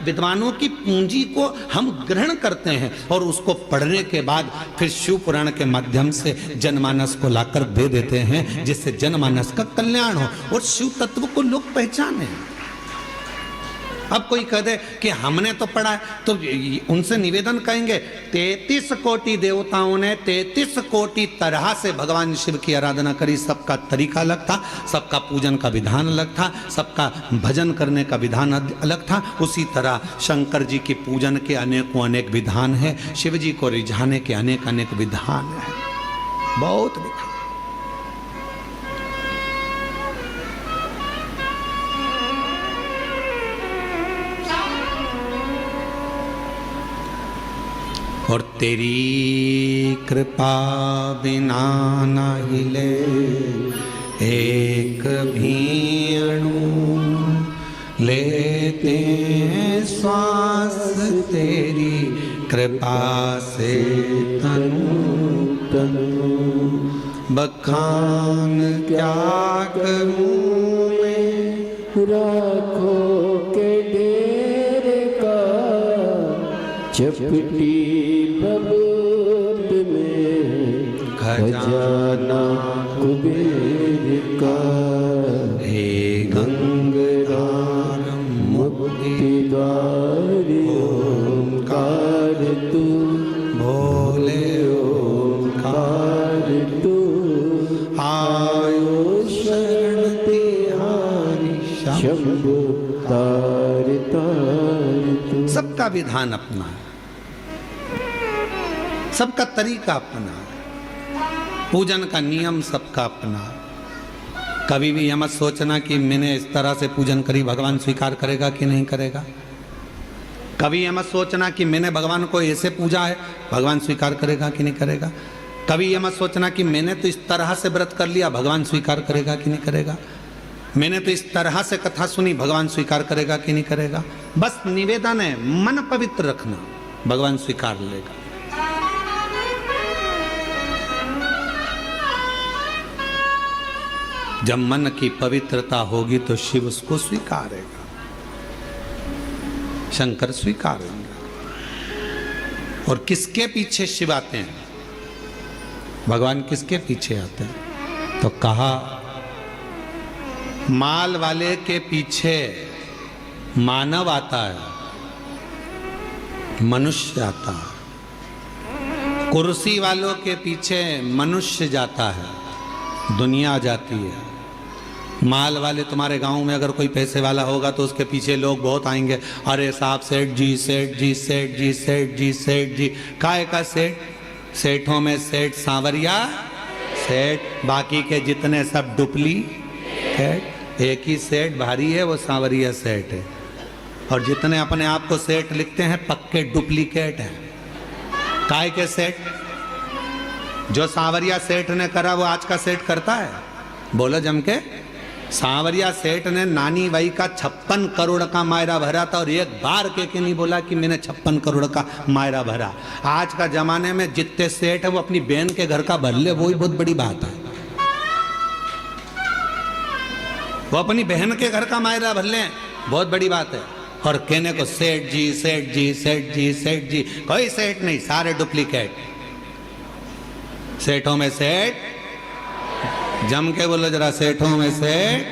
[SPEAKER 4] विद्वानों की पूंजी को हम ग्रहण करते हैं और उसको पढ़ने के बाद फिर शिव पुराण के माध्यम से जनमानस को लाकर दे देते हैं, जिससे जनमानस का कल्याण हो और शिव तत्व को लोग पहचाने। अब कोई कह दे कि हमने तो पढ़ा है, तो उनसे निवेदन कहेंगे 33 कोटि देवताओं ने 33 कोटि तरह से भगवान शिव की आराधना करी। सबका तरीका अलग था, सबका पूजन का विधान अलग था, सबका भजन करने का विधान अलग था। उसी तरह शंकर जी की पूजन के अनेकों अनेक विधान हैं, शिव जी को रिझाने के अनेक अनेक विधान हैं, बहुत विधान। और तेरी कृपा बिना न हिले एक भी अणु, लेते श्वास तेरी कृपा से तनु तनु। बखान क्या करूं मैं,
[SPEAKER 2] राखो के डेरे का चपटी बबूत में खजाना कुबेर का,
[SPEAKER 4] हे
[SPEAKER 2] गंगरार मुक्ति द्वार ओंकार तू,
[SPEAKER 4] भोले
[SPEAKER 2] ओंकार तू, आयो शरण तिहारी शंभु तार तार तू।
[SPEAKER 4] सबका विधान अपना है, सबका तरीका अपना है, पूजन का नियम सबका अपना है। कभी भी यह मत सोचना कि मैंने इस तरह से पूजन करी भगवान स्वीकार करेगा कि नहीं करेगा। कभी यह मत सोचना कि मैंने भगवान को ऐसे पूजा है भगवान स्वीकार करेगा कि नहीं करेगा। कभी यह मत सोचना कि मैंने तो इस तरह से व्रत कर लिया भगवान स्वीकार करेगा कि नहीं करेगा। मैंने तो इस तरह से कथा सुनी भगवान स्वीकार करेगा कि नहीं करेगा। बस निवेदन है, मन पवित्र रखना, भगवान स्वीकार लेगा। जब मन की पवित्रता होगी तो शिव उसको स्वीकारेगा, शंकर स्वीकारेंगे। और किसके पीछे शिव आते हैं, भगवान किसके पीछे आते हैं? तो कहा माल वाले के पीछे मानव आता है, मनुष्य आता है। कुर्सी वालों के पीछे मनुष्य जाता है, दुनिया जाती है। माल वाले तुम्हारे गांव में अगर कोई पैसे वाला होगा तो उसके पीछे लोग बहुत आएंगे, अरे साहब सेठ जी सेठ जी सेठ जी सेठ जी सेठ जी। काय का सेठ? सेठों में सेठ सांवरिया सेठ, बाकी के जितने सब डुप्लीकेट। एक ही सेठ भारी है, वो सांवरिया सेठ है। और जितने अपने आप को सेठ लिखते हैं पक्के डुप्लीकेट हैं। काय के सेठ? जो सांवरिया सेठ ने करा वो आज का सेठ करता है? बोलो जम के। सांवरिया सेठ ने नानी बाई का 56 करोड़ का मायरा भरा था और एक बार के नहीं बोला कि मैंने 56 करोड़ का मायरा भरा। आज का जमाने में जितने सेठ है वो अपनी बहन के घर का भर ले, वही बहुत बड़ी बात है। वो अपनी बहन के घर का मायरा भर ले, बहुत बड़ी बात है। और कहने को सेठ जी सेठ जी सेठ जी सेठ जी, कोई सेठ नहीं, सारे डुप्लीकेट। सेठों में सेठ, जम के बोलो जरा, सेठों में सेठ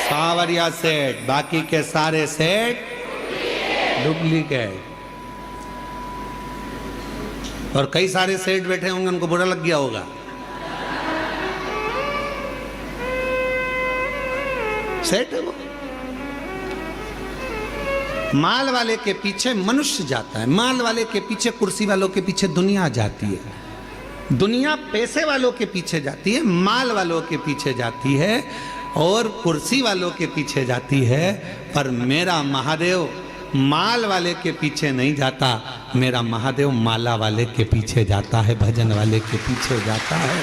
[SPEAKER 4] सांवरिया सेठ, बाकी के सारे सेठ डुप्लीकेट। और कई सारे सेठ बैठे होंगे, उनको बुरा लग गया होगा। सेठ है वो। माल वाले के पीछे मनुष्य जाता है, माल वाले के पीछे, कुर्सी वालों के पीछे दुनिया जाती है। दुनिया पैसे वालों के पीछे जाती है, माल वालों के पीछे जाती है और कुर्सी वालों के पीछे जाती है। पर मेरा महादेव माल वाले के पीछे नहीं जाता, मेरा महादेव माला वाले के पीछे जाता है, भजन वाले के पीछे जाता है,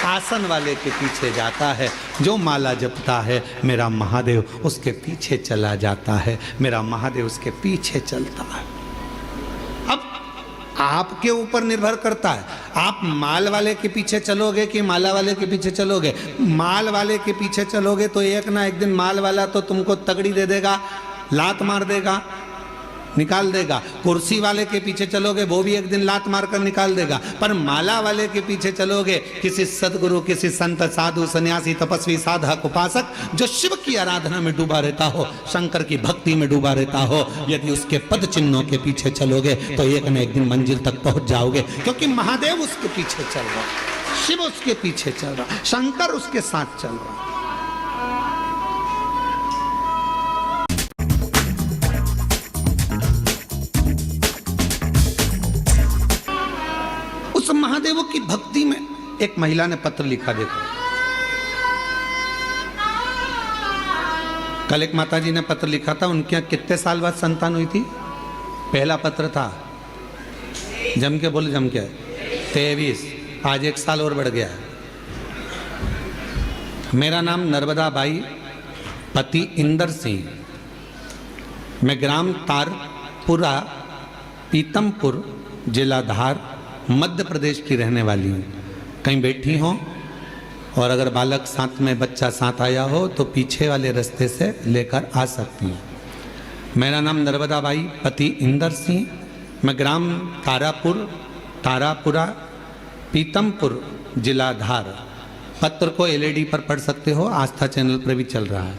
[SPEAKER 4] आसन वाले के पीछे जाता है। जो माला जपता है मेरा महादेव उसके पीछे चला जाता है, मेरा महादेव उसके पीछे चलता है। अब आपके ऊपर निर्भर करता है, आप माल वाले के पीछे चलोगे कि माला वाले के पीछे चलोगे। माल वाले के पीछे चलोगे तो एक ना एक दिन माल वाला तो तुमको तगड़ी दे देगा, लात मार देगा, निकाल देगा। कुर्सी वाले के पीछे चलोगे वो भी एक दिन लात मारकर निकाल देगा। पर माला वाले के पीछे चलोगे, किसी सदगुरु, किसी संत, साधु, सन्यासी, तपस्वी, साधक, उपासक जो शिव की आराधना में डूबा रहता हो, शंकर की भक्ति में डूबा रहता हो, यदि उसके पद चिन्हों के पीछे चलोगे तो एक न एक दिन मंजिल तक पहुंच जाओगे। क्योंकि महादेव उसके पीछे चल रहा, शिव उसके पीछे चल रहा, शंकर उसके साथ चल रहा। महादेव की भक्ति में एक महिला ने पत्र लिखा, देखो। कल एक माताजी ने पत्र लिखा था, उनके यहाँ कितने साल बाद संतान हुई थी? पहला पत्र था, जम के बोले, जम के 23, आज 1 साल और बढ़ गया है। मेरा नाम नर्मदा बाई, पति इंदर सिंह, मैं ग्राम तारपुरा, पीतमपुर, जिला धार, मध्य प्रदेश की रहने वाली हूँ। कहीं बैठी हो और अगर बालक साथ में, बच्चा साथ आया हो तो पीछे वाले रास्ते से लेकर आ सकती हूँ। मेरा नाम नर्मदा बाई, पति इंदर सिंह, मैं ग्राम तारापुरा, पीतमपुर जिला धार। पत्र को एलईडी पर पढ़ सकते हो, आस्था चैनल पर भी चल रहा है।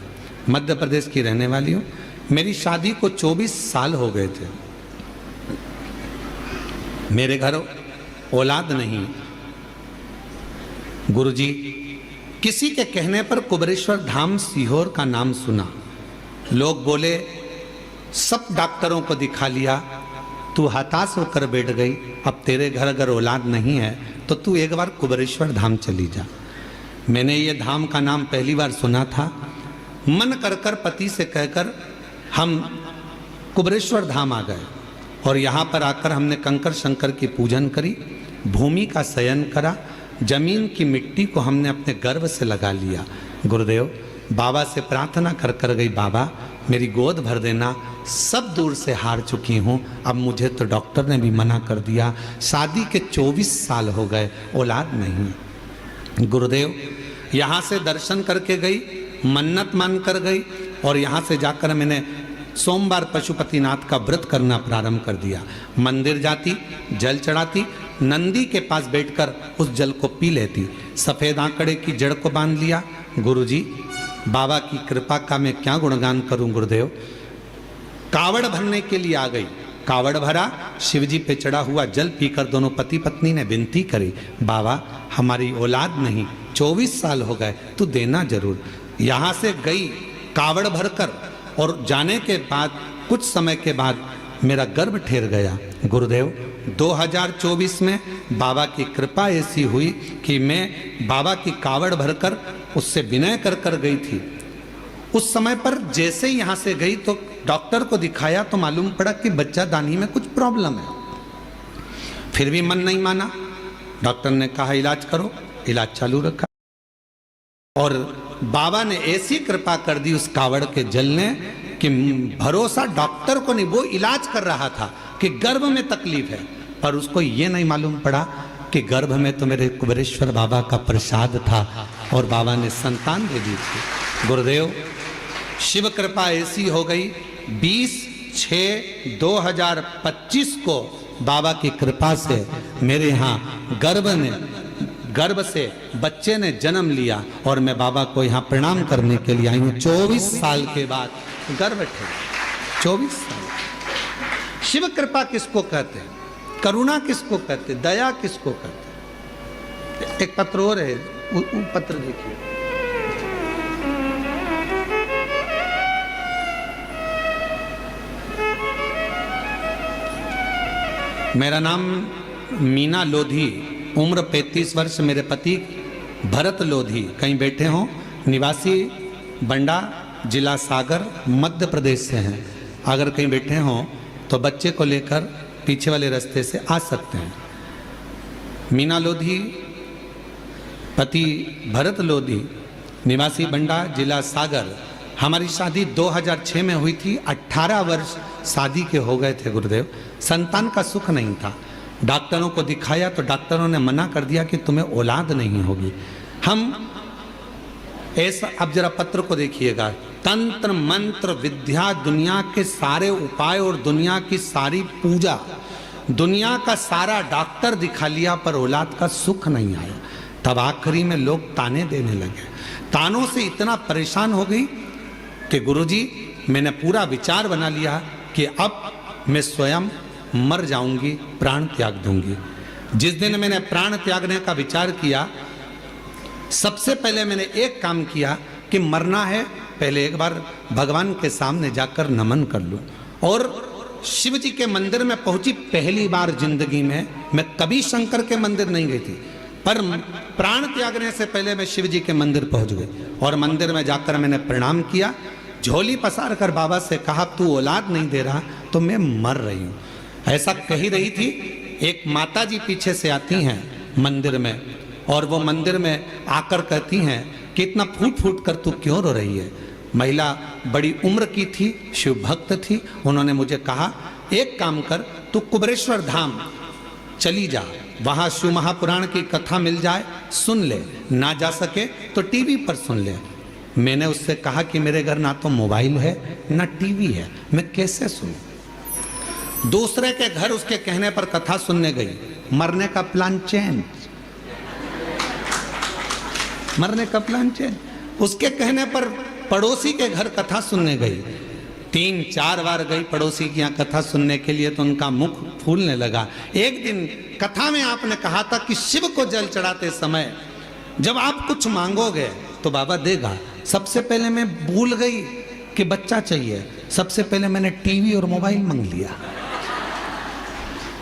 [SPEAKER 4] मध्य प्रदेश की रहने वाली हूँ। मेरी शादी को 24 साल हो गए थे। मेरे घर औलाद नहीं। गुरुजी, किसी के कहने पर कुबरेश्वर धाम सीहोर का नाम सुना। लोग बोले सब डॉक्टरों को दिखा लिया, तू हताश होकर बैठ गई, अब तेरे घर अगर औलाद नहीं है तो तू एक बार कुबरेश्वर धाम चली जा। मैंने ये धाम का नाम पहली बार सुना था। मन कर कर पति से कहकर हम कुबरेश्वर धाम आ गए और यहाँ पर आकर हमने कंकर शंकर की पूजन करी, भूमि का शयन करा, जमीन की मिट्टी को हमने अपने गर्भ से लगा लिया। गुरुदेव, बाबा से प्रार्थना कर कर गई, बाबा मेरी गोद भर देना, सब दूर से हार चुकी हूँ, अब मुझे तो डॉक्टर ने भी मना कर दिया, शादी के 24 साल हो गए, औलाद नहीं। गुरुदेव, यहाँ से दर्शन करके गई, मन्नत मान कर गई और यहाँ से जाकर मैंने सोमवार पशुपतिनाथ का व्रत करना प्रारंभ कर दिया। मंदिर जाती, जल चढ़ाती, नंदी के पास बैठकर उस जल को पी लेती, सफ़ेद आंकड़े की जड़ को बांध लिया। गुरुजी, बाबा की कृपा का मैं क्या गुणगान करूं गुरुदेव। कावड़ भरने के लिए आ गई, कावड़ भरा, शिवजी पे चढ़ा हुआ जल पीकर दोनों पति पत्नी ने विनती करी, बाबा हमारी औलाद नहीं, 24 साल हो गए, तू देना जरूर। यहाँ से गई कावड़ भरकर और जाने के बाद कुछ समय के बाद मेरा गर्भ ठहर गया। गुरुदेव, 2024 में बाबा की कृपा ऐसी हुई कि मैं बाबा की कावड़ भरकर उससे विनय कर कर गई थी। उस समय पर जैसे यहाँ से गई तो डॉक्टर को दिखाया तो मालूम पड़ा कि बच्चा दानी में कुछ प्रॉब्लम है। फिर भी मन नहीं माना, डॉक्टर ने कहा इलाज करो, इलाज चालू रखा और बाबा ने ऐसी कृपा कर दी उस कावड़ के जल ने कि भरोसा डॉक्टर को नहीं, वो इलाज कर रहा था कि गर्भ में तकलीफ है, पर उसको ये नहीं मालूम पड़ा कि गर्भ में तो मेरे कुबरेश्वर बाबा का प्रसाद था और बाबा ने संतान दे दी थी। गुरुदेव, शिव कृपा ऐसी हो गई, 20/6/2025 को बाबा की कृपा से मेरे यहाँ गर्भ से बच्चे ने जन्म लिया और मैं बाबा को यहाँ प्रणाम करने के लिए आई हूँ। 24 साल के बाद गर्भ ठहरा, 24 साल। शिव कृपा किसको कहते हैं, करुणा किसको कहते हैं, दया किसको कहते हैं। एक पत्र और है, वो पत्र देखिए। मेरा नाम मीना लोधी, उम्र 35 वर्ष, मेरे पति भरत लोधी कहीं बैठे हों, निवासी बंडा, जिला सागर, मध्य प्रदेश से हैं। अगर कहीं बैठे हों तो बच्चे को लेकर पीछे वाले रास्ते से आ सकते हैं। मीना लोधी, पति भरत लोधी, निवासी बंडा, जिला सागर। हमारी शादी 2006 में हुई थी। 18 वर्ष शादी के हो गए थे गुरुदेव। संतान का सुख नहीं था। डॉक्टरों को दिखाया तो डॉक्टरों ने मना कर दिया कि तुम्हें औलाद नहीं होगी। हम ऐसा, अब जरा पत्र को देखिएगा, तंत्र मंत्र विद्या, दुनिया के सारे उपाय और दुनिया की सारी पूजा, दुनिया का सारा डॉक्टर दिखा लिया पर औलाद का सुख नहीं आया। तब आखिरी में लोग ताने देने लगे। तानों से इतना परेशान हो गई कि गुरुजी, मैंने पूरा विचार बना लिया कि अब मैं स्वयं मर जाऊंगी, प्राण त्याग दूंगी। जिस दिन मैंने प्राण त्यागने का विचार किया, सबसे पहले मैंने एक काम किया कि मरना है, पहले एक बार भगवान के सामने जाकर नमन कर लूं। और शिव जी के मंदिर में पहुंची पहली बार जिंदगी में। मैं कभी शंकर के मंदिर नहीं गई थी, पर प्राण त्यागने से पहले मैं शिव जी के मंदिर पहुंच गई और मंदिर में जाकर मैंने प्रणाम किया, झोली पसार कर बाबा से कहा तू औलाद नहीं दे रहा तो मैं मर रही हूँ। ऐसा कही रही थी। एक माता जी पीछे से आती हैं मंदिर में और वो मंदिर में आकर कहती हैं कि इतना फूट फूट कर तू क्यों रो रही है। महिला बड़ी उम्र की थी, शिव भक्त थी। उन्होंने मुझे कहा एक काम कर, तू कुबरेश्वर धाम चली जा, वहाँ शिव महापुराण की कथा मिल जाए, सुन ले, ना जा सके तो टीवी पर सुन ले। मैंने उससे कहा कि मेरे घर ना तो मोबाइल है ना टीवी है, मैं कैसे सुनूं। दूसरे के घर उसके कहने पर कथा सुनने गई। मरने का प्लान चेंज, मरने का प्लान चेंज। उसके कहने पर पड़ोसी के घर कथा सुनने गई, 3-4 बार गई पड़ोसी के यहाँ कथा सुनने के लिए, तो उनका मुख फूलने लगा। एक दिन कथा में आपने कहा था कि शिव को जल चढ़ाते समय जब आप कुछ मांगोगे तो बाबा देगा। सबसे पहले मैं भूल गई कि बच्चा चाहिए, सबसे पहले मैंने टीवी और मोबाइल मांग लिया,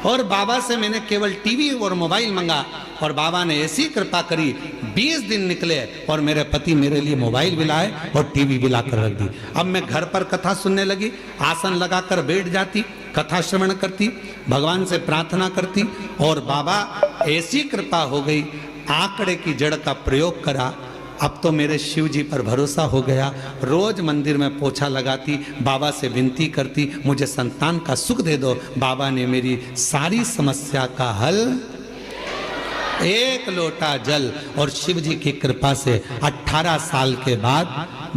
[SPEAKER 4] और बाबा से मैंने केवल टीवी और मोबाइल मांगा, और बाबा ने ऐसी कृपा करी 20 दिन निकले और मेरे पति मेरे लिए मोबाइल भी लाए और टीवी भी लाकर रख दी। अब मैं घर पर कथा सुनने लगी, आसन लगाकर बैठ जाती, कथा श्रवण करती, भगवान से प्रार्थना करती, और बाबा ऐसी कृपा हो गई, आंकड़े की जड़ का प्रयोग करा। अब तो मेरे शिव जी पर भरोसा हो गया। रोज मंदिर में पोछा लगाती, बाबा से विनती करती, मुझे संतान का सुख दे दो। बाबा ने मेरी सारी समस्या का हल, एक लोटा जल, और शिव जी की कृपा से 18 साल के बाद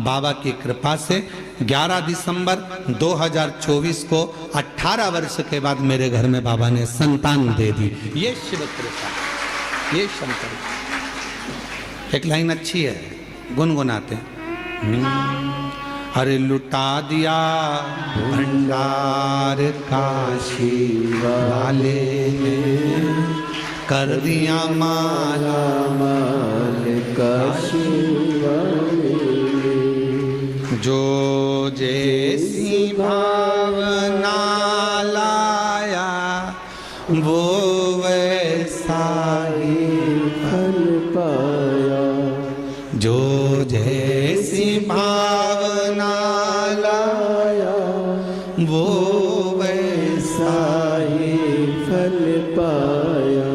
[SPEAKER 4] बाबा की कृपा से 11 दिसंबर 2024 को 18 वर्ष के बाद मेरे घर में बाबा ने संतान दे दी। ये शिव कृपा, ये शंकर। एक लाइन अच्छी है, गुनगुनाते हैं। अरे लुटा दिया भंडार काशी वाले ने, कर दिया माला
[SPEAKER 2] माल काशी वाले,
[SPEAKER 4] जो जैसी भावना लाया वो वैसा ही
[SPEAKER 2] फल पाया,
[SPEAKER 4] जो जैसी भावना लाया वो वैसा
[SPEAKER 2] साही फल पाया,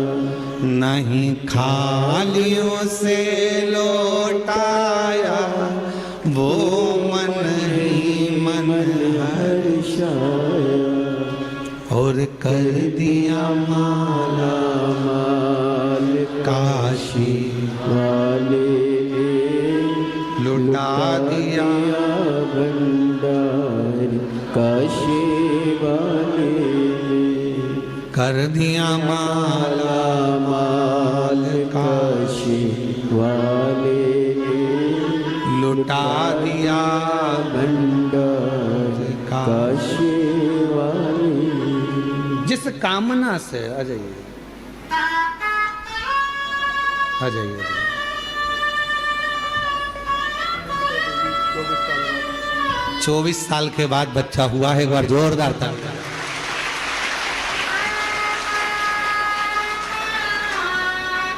[SPEAKER 4] नहीं खालियों से लौटाया वो मन ही मन
[SPEAKER 2] हर्षाया,
[SPEAKER 4] और कर दिया माला
[SPEAKER 2] माल
[SPEAKER 4] काशी
[SPEAKER 2] वाले ने,
[SPEAKER 4] लुटा दिया
[SPEAKER 2] भंडार काशी वाले ने,
[SPEAKER 4] कर दिया माला
[SPEAKER 2] माल काशी वाले ने,
[SPEAKER 4] लुटा दिया
[SPEAKER 2] भंडार काशी वाले।
[SPEAKER 4] जिस कामना से आ जाइए, आ जाइए, 24 साल के बाद बच्चा हुआ है। एक बार जोरदार ताली।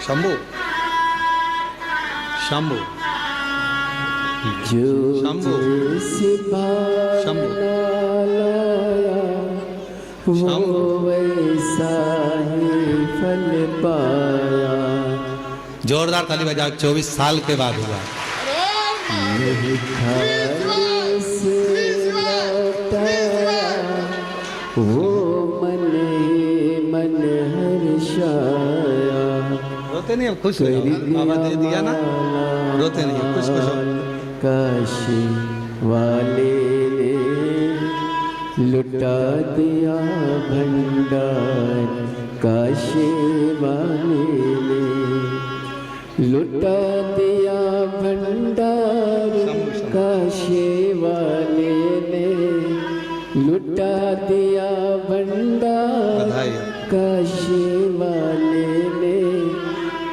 [SPEAKER 4] शंभू, शंभू,
[SPEAKER 2] जो
[SPEAKER 4] शंभू,
[SPEAKER 2] जैसी
[SPEAKER 4] शंभू,
[SPEAKER 2] भावना लाया वो वैसा ही फल पाया,
[SPEAKER 4] जोरदार ताली बजाओ। 24 साल के बाद हुआ।
[SPEAKER 2] नहीं खाने से लौटाया वो मन ही मन हर्षाया,
[SPEAKER 4] रोते नहीं, अब खुश हो जाओ, बाबा दे दिया ना, रोते नहीं, खुश खुश हो।
[SPEAKER 2] काशी वाले ने लुटा दिया भंडार, काशी वाले ने लुटा दिया भंडार, काशी वाले ने लुटा दिया भंडार,
[SPEAKER 4] बधाई।
[SPEAKER 2] काशी वाले ने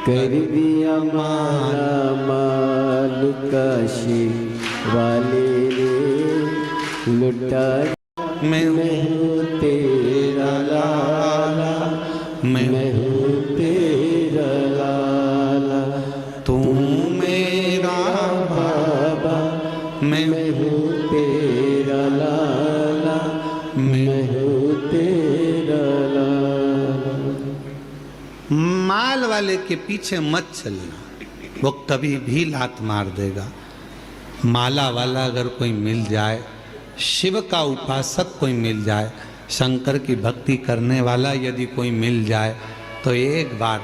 [SPEAKER 2] कर दिया माला माल, काशी वाले ने लुटा।
[SPEAKER 4] मैं
[SPEAKER 2] हूँ तेरा लाला, मैं हूँ तेरा लाला,
[SPEAKER 4] तू मेरा
[SPEAKER 2] बाबा,
[SPEAKER 4] मैं
[SPEAKER 2] मैं हूँ तेरा लाला, मैं हूँ तेरा लाला।
[SPEAKER 4] माल वाले के पीछे मत चलना, वो कभी भी लात मार देगा। माला वाला अगर कोई मिल जाए, शिव का उपासक कोई मिल जाए, शंकर की भक्ति करने वाला यदि कोई मिल जाए, तो एक बार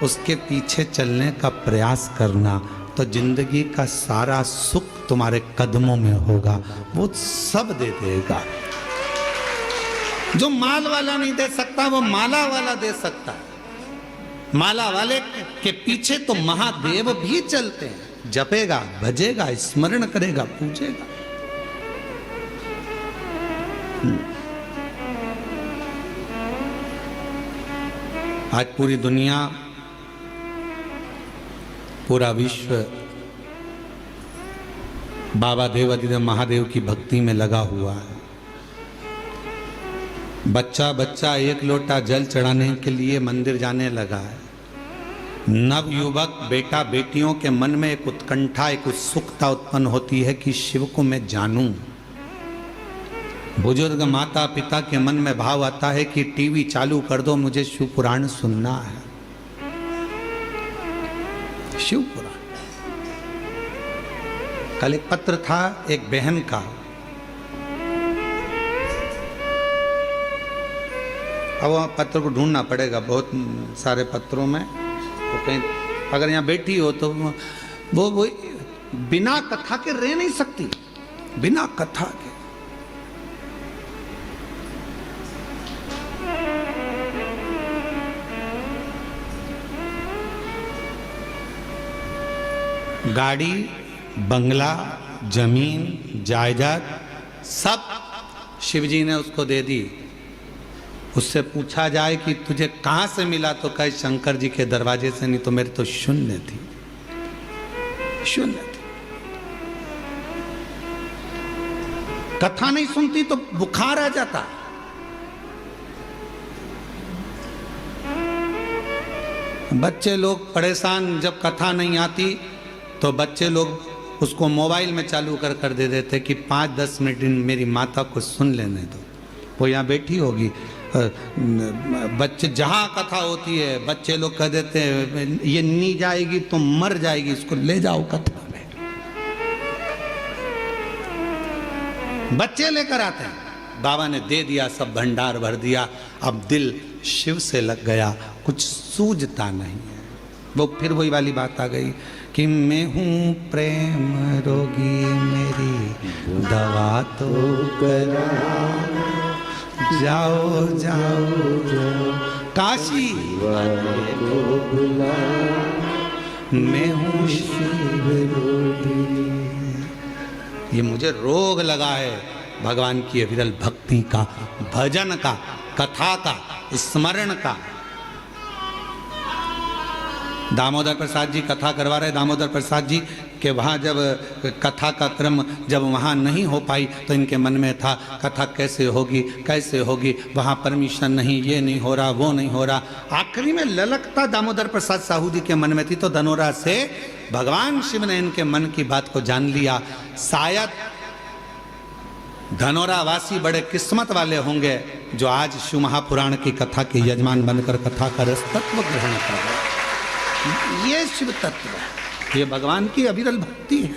[SPEAKER 4] उसके पीछे चलने का प्रयास करना, तो जिंदगी का सारा सुख तुम्हारे कदमों में होगा, वो सब दे देगा। जो माल वाला नहीं दे सकता वो माला वाला दे सकता है। माला वाले के पीछे तो महादेव भी चलते हैं। जपेगा, भजेगा, स्मरण करेगा, पूजेगा। आज पूरी दुनिया, पूरा विश्व बाबा देवाधिदेव महादेव की भक्ति में लगा हुआ है। बच्चा बच्चा एक लोटा जल चढ़ाने के लिए मंदिर जाने लगा है। नव युवक बेटा बेटियों के मन में एक उत्कंठा, एक उत्सुकता उत्पन्न होती है कि शिव को मैं जानूं। बुजुर्ग माता पिता के मन में भाव आता है कि टीवी चालू कर दो, मुझे शिव पुराण सुनना है। शिव पुराण। कल एक पत्र था एक बहन का, अब वह पत्र को ढूंढना पड़ेगा बहुत सारे पत्रों में, तो कहीं अगर यहाँ बैठी हो तो वो बिना कथा के रह नहीं सकती, बिना कथा के। गाड़ी, बंगला, जमीन, जायदाद सब शिवजी ने उसको दे दी। उससे पूछा जाए कि तुझे कहां से मिला, तो कहे शंकर जी के दरवाजे से, नहीं तो मेरे तो शून्य थी, शून्य थी। कथा नहीं सुनती तो बुखार आ जाता। बच्चे लोग परेशान, जब कथा नहीं आती तो बच्चे लोग उसको मोबाइल में चालू कर दे देते कि 5-10 मिनट मेरी माता को सुन लेने दो। वो यहाँ बैठी होगी, बच्चे जहाँ कथा होती है बच्चे लोग कह देते हैं ये नहीं जाएगी तो मर जाएगी, इसको ले जाओ कथा में। बच्चे लेकर आते हैं। बाबा ने दे दिया, सब भंडार भर दिया। अब दिल शिव से लग गया, कुछ सूझता नहीं है। वो फिर वही वाली बात आ गई कि मैं हूँ प्रेम रोगी, मेरी दवा तो करा, जाओ जाओ जाओ काशी को बुला, मैं हूँ शिव रोगी। ये मुझे रोग लगा है भगवान की अविरल भक्ति का, भजन का, कथा का, स्मरण का। दामोदर प्रसाद जी कथा करवा रहे, दामोदर प्रसाद जी के वहाँ जब कथा का क्रम जब वहाँ नहीं हो पाई तो इनके मन में था कथा कैसे होगी, कैसे होगी, वहाँ परमिशन नहीं, ये नहीं हो रहा, वो नहीं हो रहा। आखिरी में ललकता दामोदर प्रसाद साहू जी के मन में थी, तो धनोरा से भगवान शिव ने इनके मन की बात को जान लिया। शायद धनोरा वासी बड़े किस्मत वाले होंगे जो आज शिव महापुराण की कथा के यजमान बनकर कथा का रस तत्व ग्रहण कर रहे। ये शिव तत्व है, ये भगवान की अविरल भक्ति है।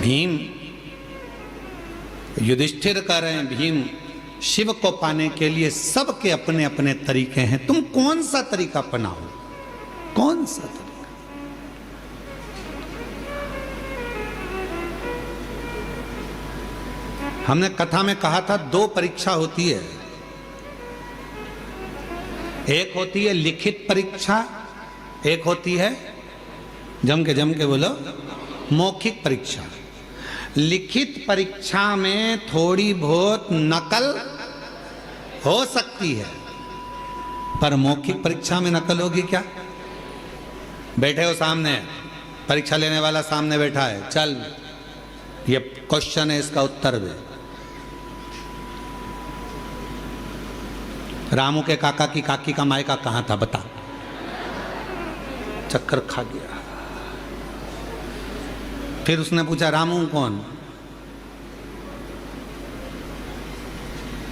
[SPEAKER 4] भीम युधिष्ठिर कह रहे हैं, भीम शिव को पाने के लिए सबके अपने अपने तरीके हैं, तुम कौन सा तरीका अपनाओ, कौन सा तरीका। हमने कथा में कहा था 2 परीक्षा होती है, एक होती है लिखित परीक्षा, एक होती है जम के बोलो मौखिक परीक्षा। लिखित परीक्षा में थोड़ी बहुत नकल हो सकती है, पर मौखिक परीक्षा में नकल होगी क्या? बैठे हो सामने, परीक्षा लेने वाला सामने बैठा है, चल ये क्वेश्चन है, इसका उत्तर दे। रामू के काका की काकी का मायका कहां था बता, चक्कर खा गया। फिर उसने पूछा रामू कौन,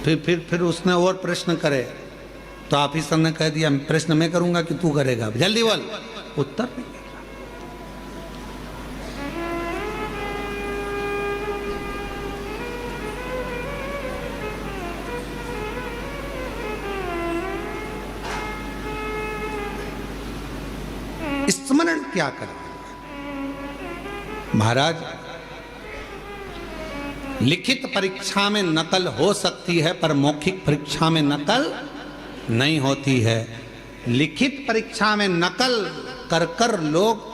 [SPEAKER 4] फिर उसने और प्रश्न करे तो ऑफिसर ने कह दिया प्रश्न मैं करूंगा कि तू करेगा, जल्दी बोल। उत्तर नहीं। स्मरण क्या करें महाराज? लिखित परीक्षा में नकल हो सकती है पर मौखिक परीक्षा में नकल नहीं होती है। लिखित परीक्षा में नकल कर कर लोग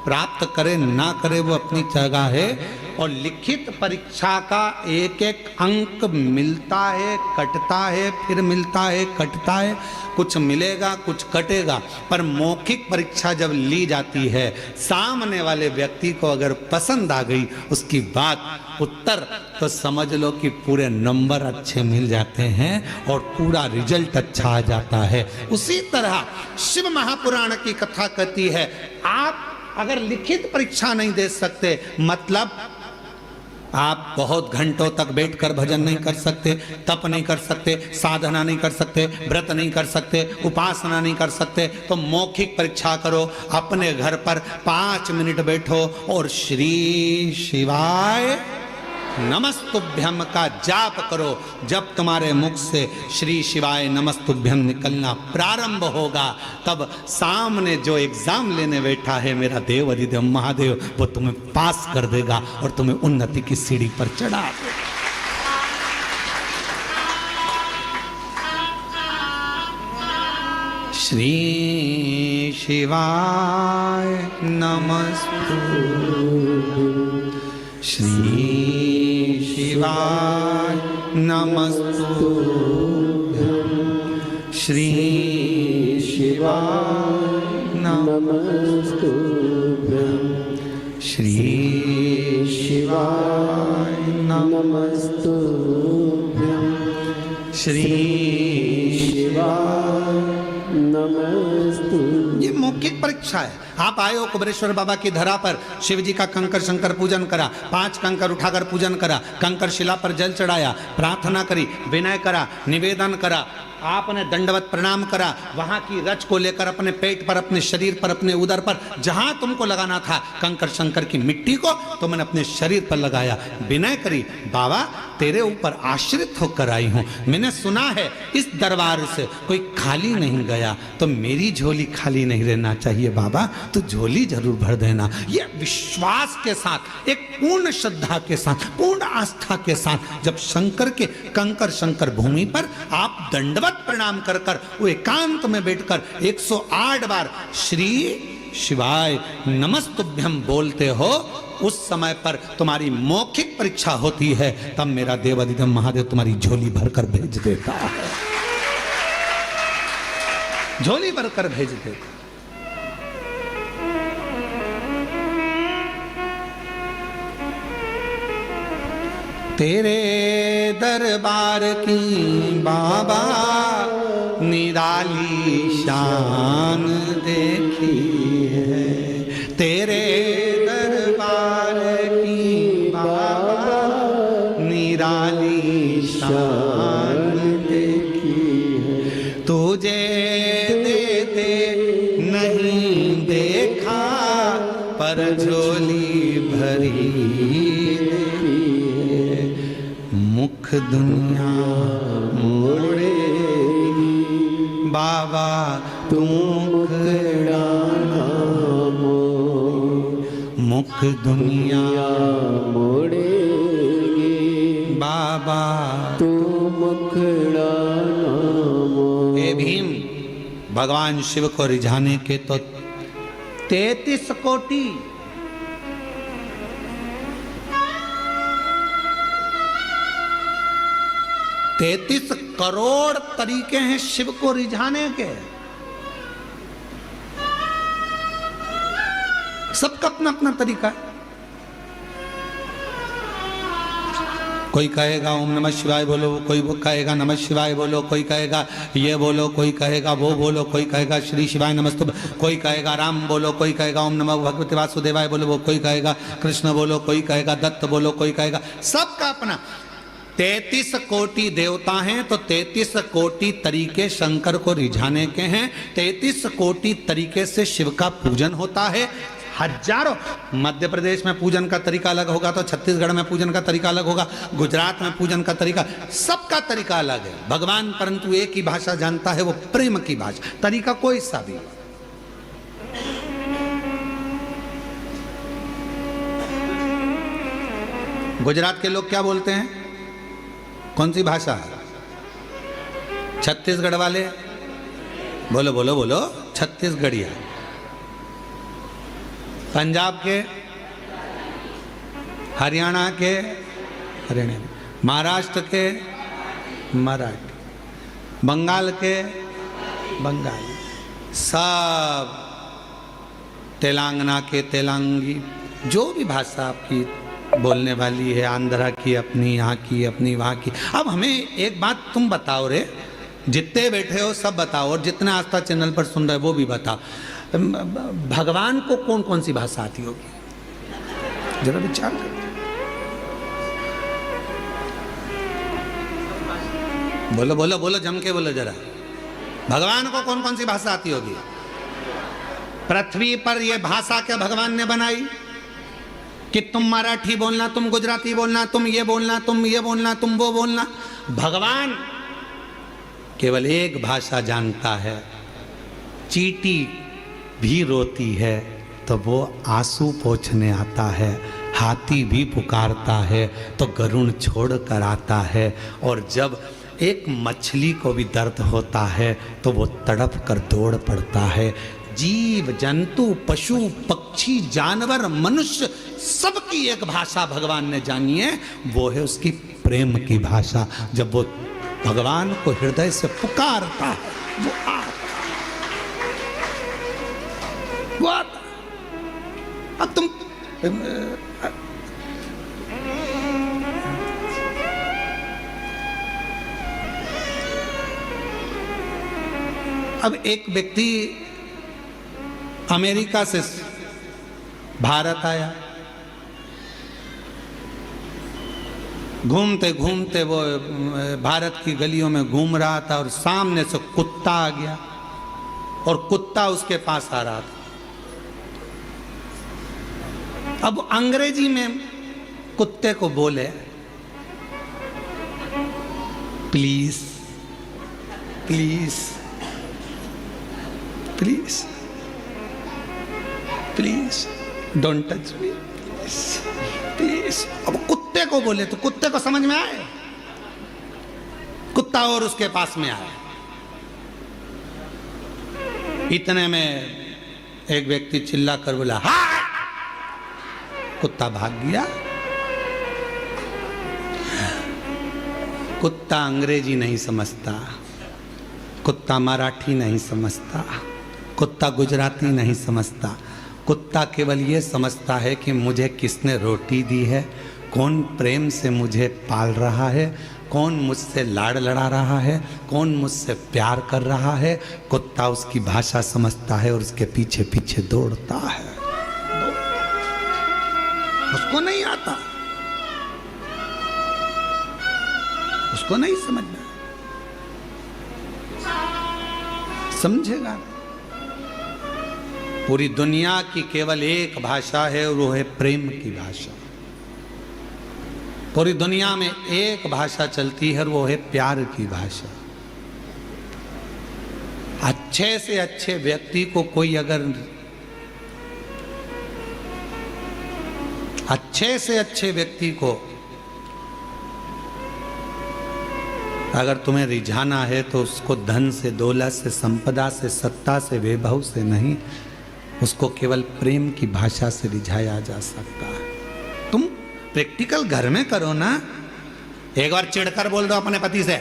[SPEAKER 4] प्राप्त करे ना करे वो अपनी जगह है, और लिखित परीक्षा का एक एक अंक मिलता है, कटता है, फिर मिलता है, कटता है, कुछ मिलेगा कुछ कटेगा। पर मौखिक परीक्षा जब ली जाती है, सामने वाले व्यक्ति को अगर पसंद आ गई उसकी बात, उत्तर, तो समझ लो कि पूरे नंबर अच्छे मिल जाते हैं और पूरा रिजल्ट अच्छा आ जाता है। उसी तरह शिव महापुराण की कथा कहती है, आप अगर लिखित परीक्षा नहीं दे सकते, मतलब आप बहुत घंटों तक बैठकर भजन नहीं कर सकते, तप नहीं कर सकते, साधना नहीं कर सकते, व्रत नहीं कर सकते, उपासना नहीं कर सकते, तो मौखिक परीक्षा करो। अपने घर पर 5 मिनट बैठो और श्री शिवाय नमस्तुभ्यम का जाप करो। जब तुम्हारे मुख से श्री शिवाय नमस्तुभ्यम निकलना प्रारंभ होगा, तब सामने जो एग्जाम लेने बैठा है मेरा देव अधिदेव महादेव, वो तुम्हें पास कर देगा और तुम्हें उन्नति की सीढ़ी पर चढ़ा देगा। श्री शिवाय नमस्तुभ्यं, श्री शिवाय नमस्तुभ्यं, श्री शिवाय नमस्तुभ्यं, श्री शिवाय नमस्तुभ्यं, श्री शिवाय नमस्तुभ्यं। ये मौखिक परीक्षा है। आप आए हो कुबेरेश्वर बाबा की धरा पर, शिव जी का कंकर शंकर पूजन करा, 5 कंकर उठाकर पूजन करा, कंकर शिला पर जल चढ़ाया, प्रार्थना करी, विनय करा, निवेदन करा, आपने दंडवत प्रणाम करा, वहां की रच को लेकर अपने पेट पर, अपने शरीर पर, अपने उदर पर, जहां तुमको लगाना था कंकर शंकर की मिट्टी को, तो मैंने अपने शरीर पर लगाया, विनय करी, बाबा तेरे ऊपर आश्रित होकर आई हूं, मैंने सुना है इस दरबार से कोई खाली नहीं गया, तो मेरी झोली खाली नहीं रहना चाहिए बाबा, तो झोली जरूर भर देना। ये विश्वास के साथ, एक पूर्ण श्रद्धा के साथ, पूर्ण आस्था के साथ जब शंकर के कंकर शंकर भूमि पर आप दंडवत प्रणाम कर कर वो एकांत में बैठकर 108 बार श्री शिवाय नमस्तुभ्यम बोलते हो, उस समय पर तुम्हारी मौखिक परीक्षा होती है, तब मेरा देव अधिदेव महादेव तुम्हारी झोली भरकर भेज देता है, झोली भरकर भेज देता। तेरे दरबार की बाबा निराली शान देखी है, तेरे दरबार की बाबा निराली शान देखी है, तुझे दे नहीं देखा पर झोली भरी, मुख दुनिया मोड़ेगी बाबा तू मुखड़ा मुख दुनिया मोड़ेगी बाबा तू मुखड़ा। हे भीम, भगवान शिव को रिझाने के तो 33 कोटि 33 करोड़ तरीके हैं शिव को रिझाने के, सबका अपना अपना तरीका है। कोई कहेगा ओम नमः शिवाय बोलो, कोई वो कहेगा नमः शिवाय बोलो, कोई कहेगा ये बोलो, कोई कहेगा वो बोलो, कोई कहेगा श्री शिवाय नमस्तुभ्यं, कोई कहेगा राम बोलो, कोई कहेगा ओम नमः भगवते वासुदेवाय बोलो, वो कोई कहेगा कृष्ण बोलो, कोई कहेगा दत्त बोलो, कोई कहेगा, सबका अपना। 33 कोटि देवता हैं तो 33 कोटि तरीके शंकर को रिझाने के हैं, 33 कोटि तरीके से शिव का पूजन होता है। हजारों, मध्य प्रदेश में पूजन का तरीका अलग होगा तो छत्तीसगढ़ में पूजन का तरीका अलग होगा, गुजरात में पूजन का तरीका, सबका तरीका अलग है। भगवान परंतु एक ही भाषा जानता है, वो प्रेम की भाषा, तरीका कोई सा भी। गुजरात के लोग क्या बोलते हैं, कौन सी भाषा? छत्तीसगढ़ वाले बोलो बोलो बोलो, छत्तीसगढ़िया। पंजाब के, हरियाणा के, हरियाणा, महाराष्ट्र के मराठी, बंगाल के बंगाली, सब, तेलंगाना के तेलंगी, जो भी भाषा आपकी बोलने वाली है, आंध्रा की अपनी, यहाँ की अपनी, वहाँ की। अब हमें एक बात तुम बताओ रे, जितने बैठे हो सब बताओ, और जितने आस्था चैनल पर सुन रहे हो वो भी बताओ, भगवान को कौन कौन सी भाषा आती होगी? जरा विचार करो। बोलो बोलो बोलो, जम के बोलो जरा। भगवान को कौन कौन सी भाषा आती होगी? पृथ्वी पर यह भाषा क्या भगवान ने बनाई कि तुम मराठी बोलना, तुम गुजराती बोलना, तुम ये बोलना, तुम ये बोलना, तुम वो बोलना? भगवान केवल एक भाषा जानता है। चींटी भी रोती है तो वो आंसू पोंछने आता है, हाथी भी पुकारता है तो गरुड़ छोड़ कर आता है, और जब एक मछली को भी दर्द होता है तो वो तड़प कर दौड़ पड़ता है। जीव जंतु पशु पक्षी जानवर मनुष्य सबकी एक भाषा भगवान ने जानी है, वो है उसकी प्रेम की भाषा। जब वो भगवान को हृदय से पुकारता है वो आता। अब तुम अब एक व्यक्ति अमेरिका से भारत आया, घूमते घूमते वो भारत की गलियों में घूम रहा था और सामने से कुत्ता आ गया और कुत्ता उसके पास आ रहा था। अब अंग्रेजी में कुत्ते को बोले, please please please please don't touch me, please. अब कुत्ते को बोले तो कुत्ते को समझ में आए। कुत्ता और उसके पास में आया। इतने में एक व्यक्ति चिल्ला कर बोला, हाँ! कुत्ता भाग गया। कुत्ता अंग्रेजी नहीं समझता, कुत्ता मराठी नहीं समझता, कुत्ता गुजराती नहीं समझता। कुत्ता केवल ये समझता है कि मुझे किसने रोटी दी है, कौन प्रेम से मुझे पाल रहा है, कौन मुझसे लाड़ लड़ा रहा है, कौन मुझसे प्यार कर रहा है। कुत्ता उसकी भाषा समझता है और उसके पीछे पीछे दौड़ता है। उसको नहीं आता, उसको नहीं समझना, समझेगा। पूरी दुनिया की केवल एक भाषा है और वो है प्रेम की भाषा। पूरी दुनिया में एक भाषा चलती है और वो है प्यार की भाषा। अच्छे से अच्छे व्यक्ति को कोई अगर अच्छे से अच्छे व्यक्ति को अगर तुम्हें रिझाना है तो उसको धन से, दौलत से, संपदा से, सत्ता से, वैभव से नहीं, उसको केवल प्रेम की भाषा से रिझाया जा सकता है। तुम प्रैक्टिकल घर में करो ना। एक बार चिढ़कर बोल दो अपने पति से,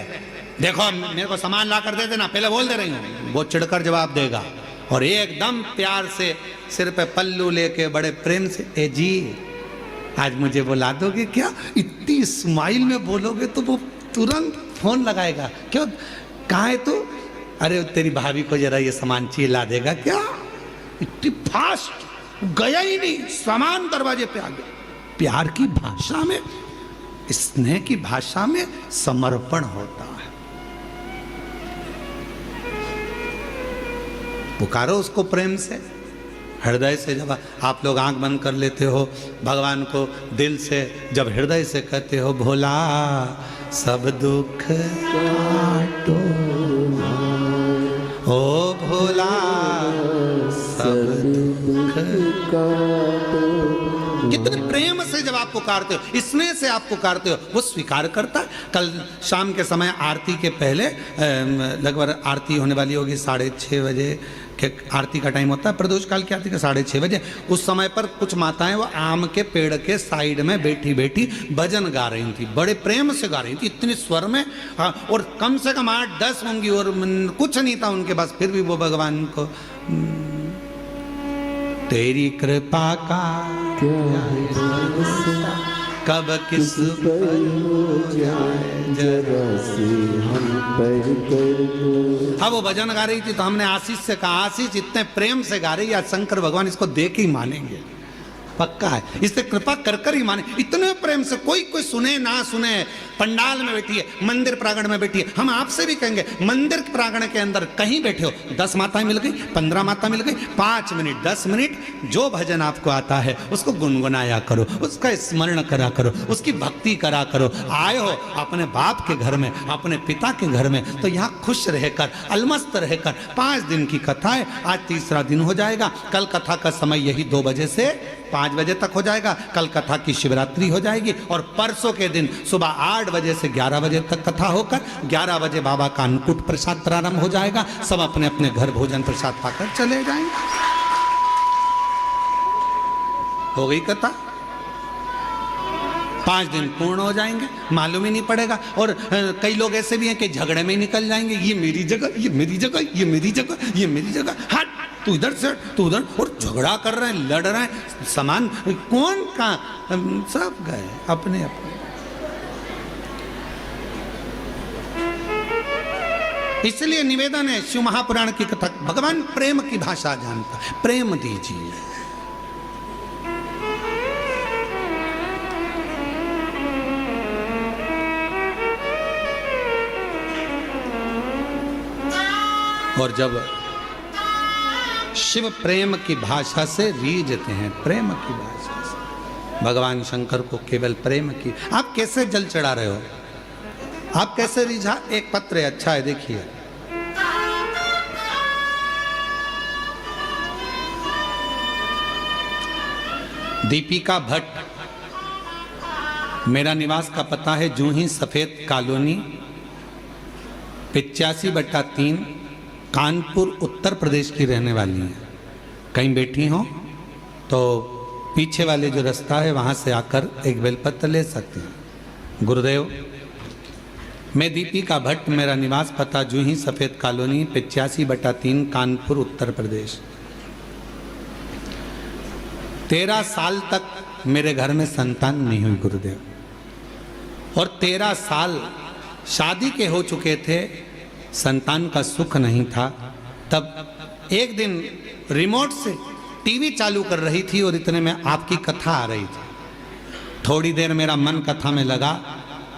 [SPEAKER 4] देखो मेरे को सामान ला कर दे देना, पहले बोल दे रही हूँ। वो चिढ़कर जवाब देगा और एकदम प्यार से सिर पे पल्लू लेके बड़े प्रेम से, ए जी आज मुझे बुला दोगे क्या? इतनी स्माइल में बोलोगे तो वो तुरंत फोन लगाएगा। क्यों, कहाँ है तू? अरे तेरी भाभी को जरा ये सामान चाहिए, ला देगा क्या? इतनी फास्ट, गया ही नहीं, सामान दरवाजे पे आ गया। प्यार की भाषा में, स्नेह की भाषा में समर्पण होता है। पुकारो उसको प्रेम से, हृदय से। जब आप लोग आंख बंद कर लेते हो, भगवान को दिल से जब हृदय से कहते हो, भोला सब दुख काटो, ओ भोला सब दुख काटो, कितने प्रेम से जब आप पुकारते हो, स्नेह से आप पुकारते हो, वो स्वीकार करता है। कल शाम के समय आरती के पहले लगभग आरती होने वाली होगी 6:30 बजे के आरती का टाइम होता है, प्रदोष काल की आरती का 6:30 बजे। उस समय पर कुछ माताएं वो आम के पेड़ के साइड में बैठी बैठी भजन गा रही थी, बड़े प्रेम से गा रही थी, इतने स्वर में। और कम से कम 8-10 होंगी और कुछ नहीं था उनके पास, फिर भी वो भगवान को तेरी कृपा का कब किस पर हो जाए
[SPEAKER 2] जरा से हम पर कर दो।
[SPEAKER 4] अब वो भजन गा रही थी तो हमने आशीष से कहा, आशीष इतने प्रेम से गा रही है, आज शंकर भगवान इसको देख ही मानेंगे, पक्का है, इससे कृपा कर कर ही माने। इतने प्रेम से कोई सुने ना सुने, पंडाल में बैठी है, मंदिर प्रांगण में बैठी है, हम आपसे भी कहेंगे मंदिर प्रांगण के अंदर कहीं बैठे हो, 10 माताएं मिल गई, 15 माता मिल गई, 5 मिनट 10 मिनट जो भजन आपको आता है उसको गुनगुनाया करो, उसका स्मरण करा करो, उसकी भक्ति करा करो। आए हो अपने बाप के घर में, अपने पिता के घर में, तो यहाँ खुश रहकर अलमस्त रहकर 5 दिन की कथा है, आज 3रा दिन हो जाएगा। कल कथा का समय यही 2 बजे से 5 बजे तक हो जाएगा, कल कथा की शिवरात्रि हो जाएगी और परसों के दिन सुबह 8 बजे से 11 बजे तक कथा होकर 11 बजे बाबा का अन्नकूट प्रसाद प्रारंभ हो जाएगा। सब अपने अपने घर भोजन प्रसाद पाकर चले जाएंगे। हो गई कथा, 5 दिन पूर्ण हो जाएंगे, मालूम ही नहीं पड़ेगा। और कई लोग ऐसे भी हैं कि झगड़े में ही निकल जाएंगे, ये मेरी जगह, ये मेरी जगह, ये मेरी जगह, ये मेरी जगह, हट तू इधर से तू उधर, और झगड़ा कर रहे हैं, लड़ रहे हैं, समान कौन का सब गए अपने अपने। इसलिए निवेदन है शिव महापुराण की कथा, भगवान प्रेम की भाषा जानता है, प्रेम दीजिए। और जब शिव प्रेम की भाषा से रीझते हैं, प्रेम की भाषा से भगवान शंकर को केवल प्रेम की। आप कैसे जल चढ़ा रहे हो, आप कैसे रीझा? एक पत्र है, अच्छा है, देखिए। दीपिका भट्ट, मेरा निवास का पता है जूही सफेद कॉलोनी 85/3 कानपुर उत्तर प्रदेश की रहने वाली हैं। कहीं बैठी हो तो पीछे वाले जो रास्ता है वहाँ से आकर एक बेलपत्र ले सकते हैं। गुरुदेव, मैं दीपिका भट्ट, मेरा निवास पता जूही सफ़ेद कॉलोनी 85/3 कानपुर उत्तर प्रदेश। 13 साल तक मेरे घर में संतान नहीं हुई गुरुदेव, और 13 साल शादी के हो चुके थे, संतान का सुख नहीं था। तब एक दिन रिमोट से टीवी चालू कर रही थी और इतने में आपकी कथा आ रही थी। थोड़ी देर मेरा मन कथा में लगा।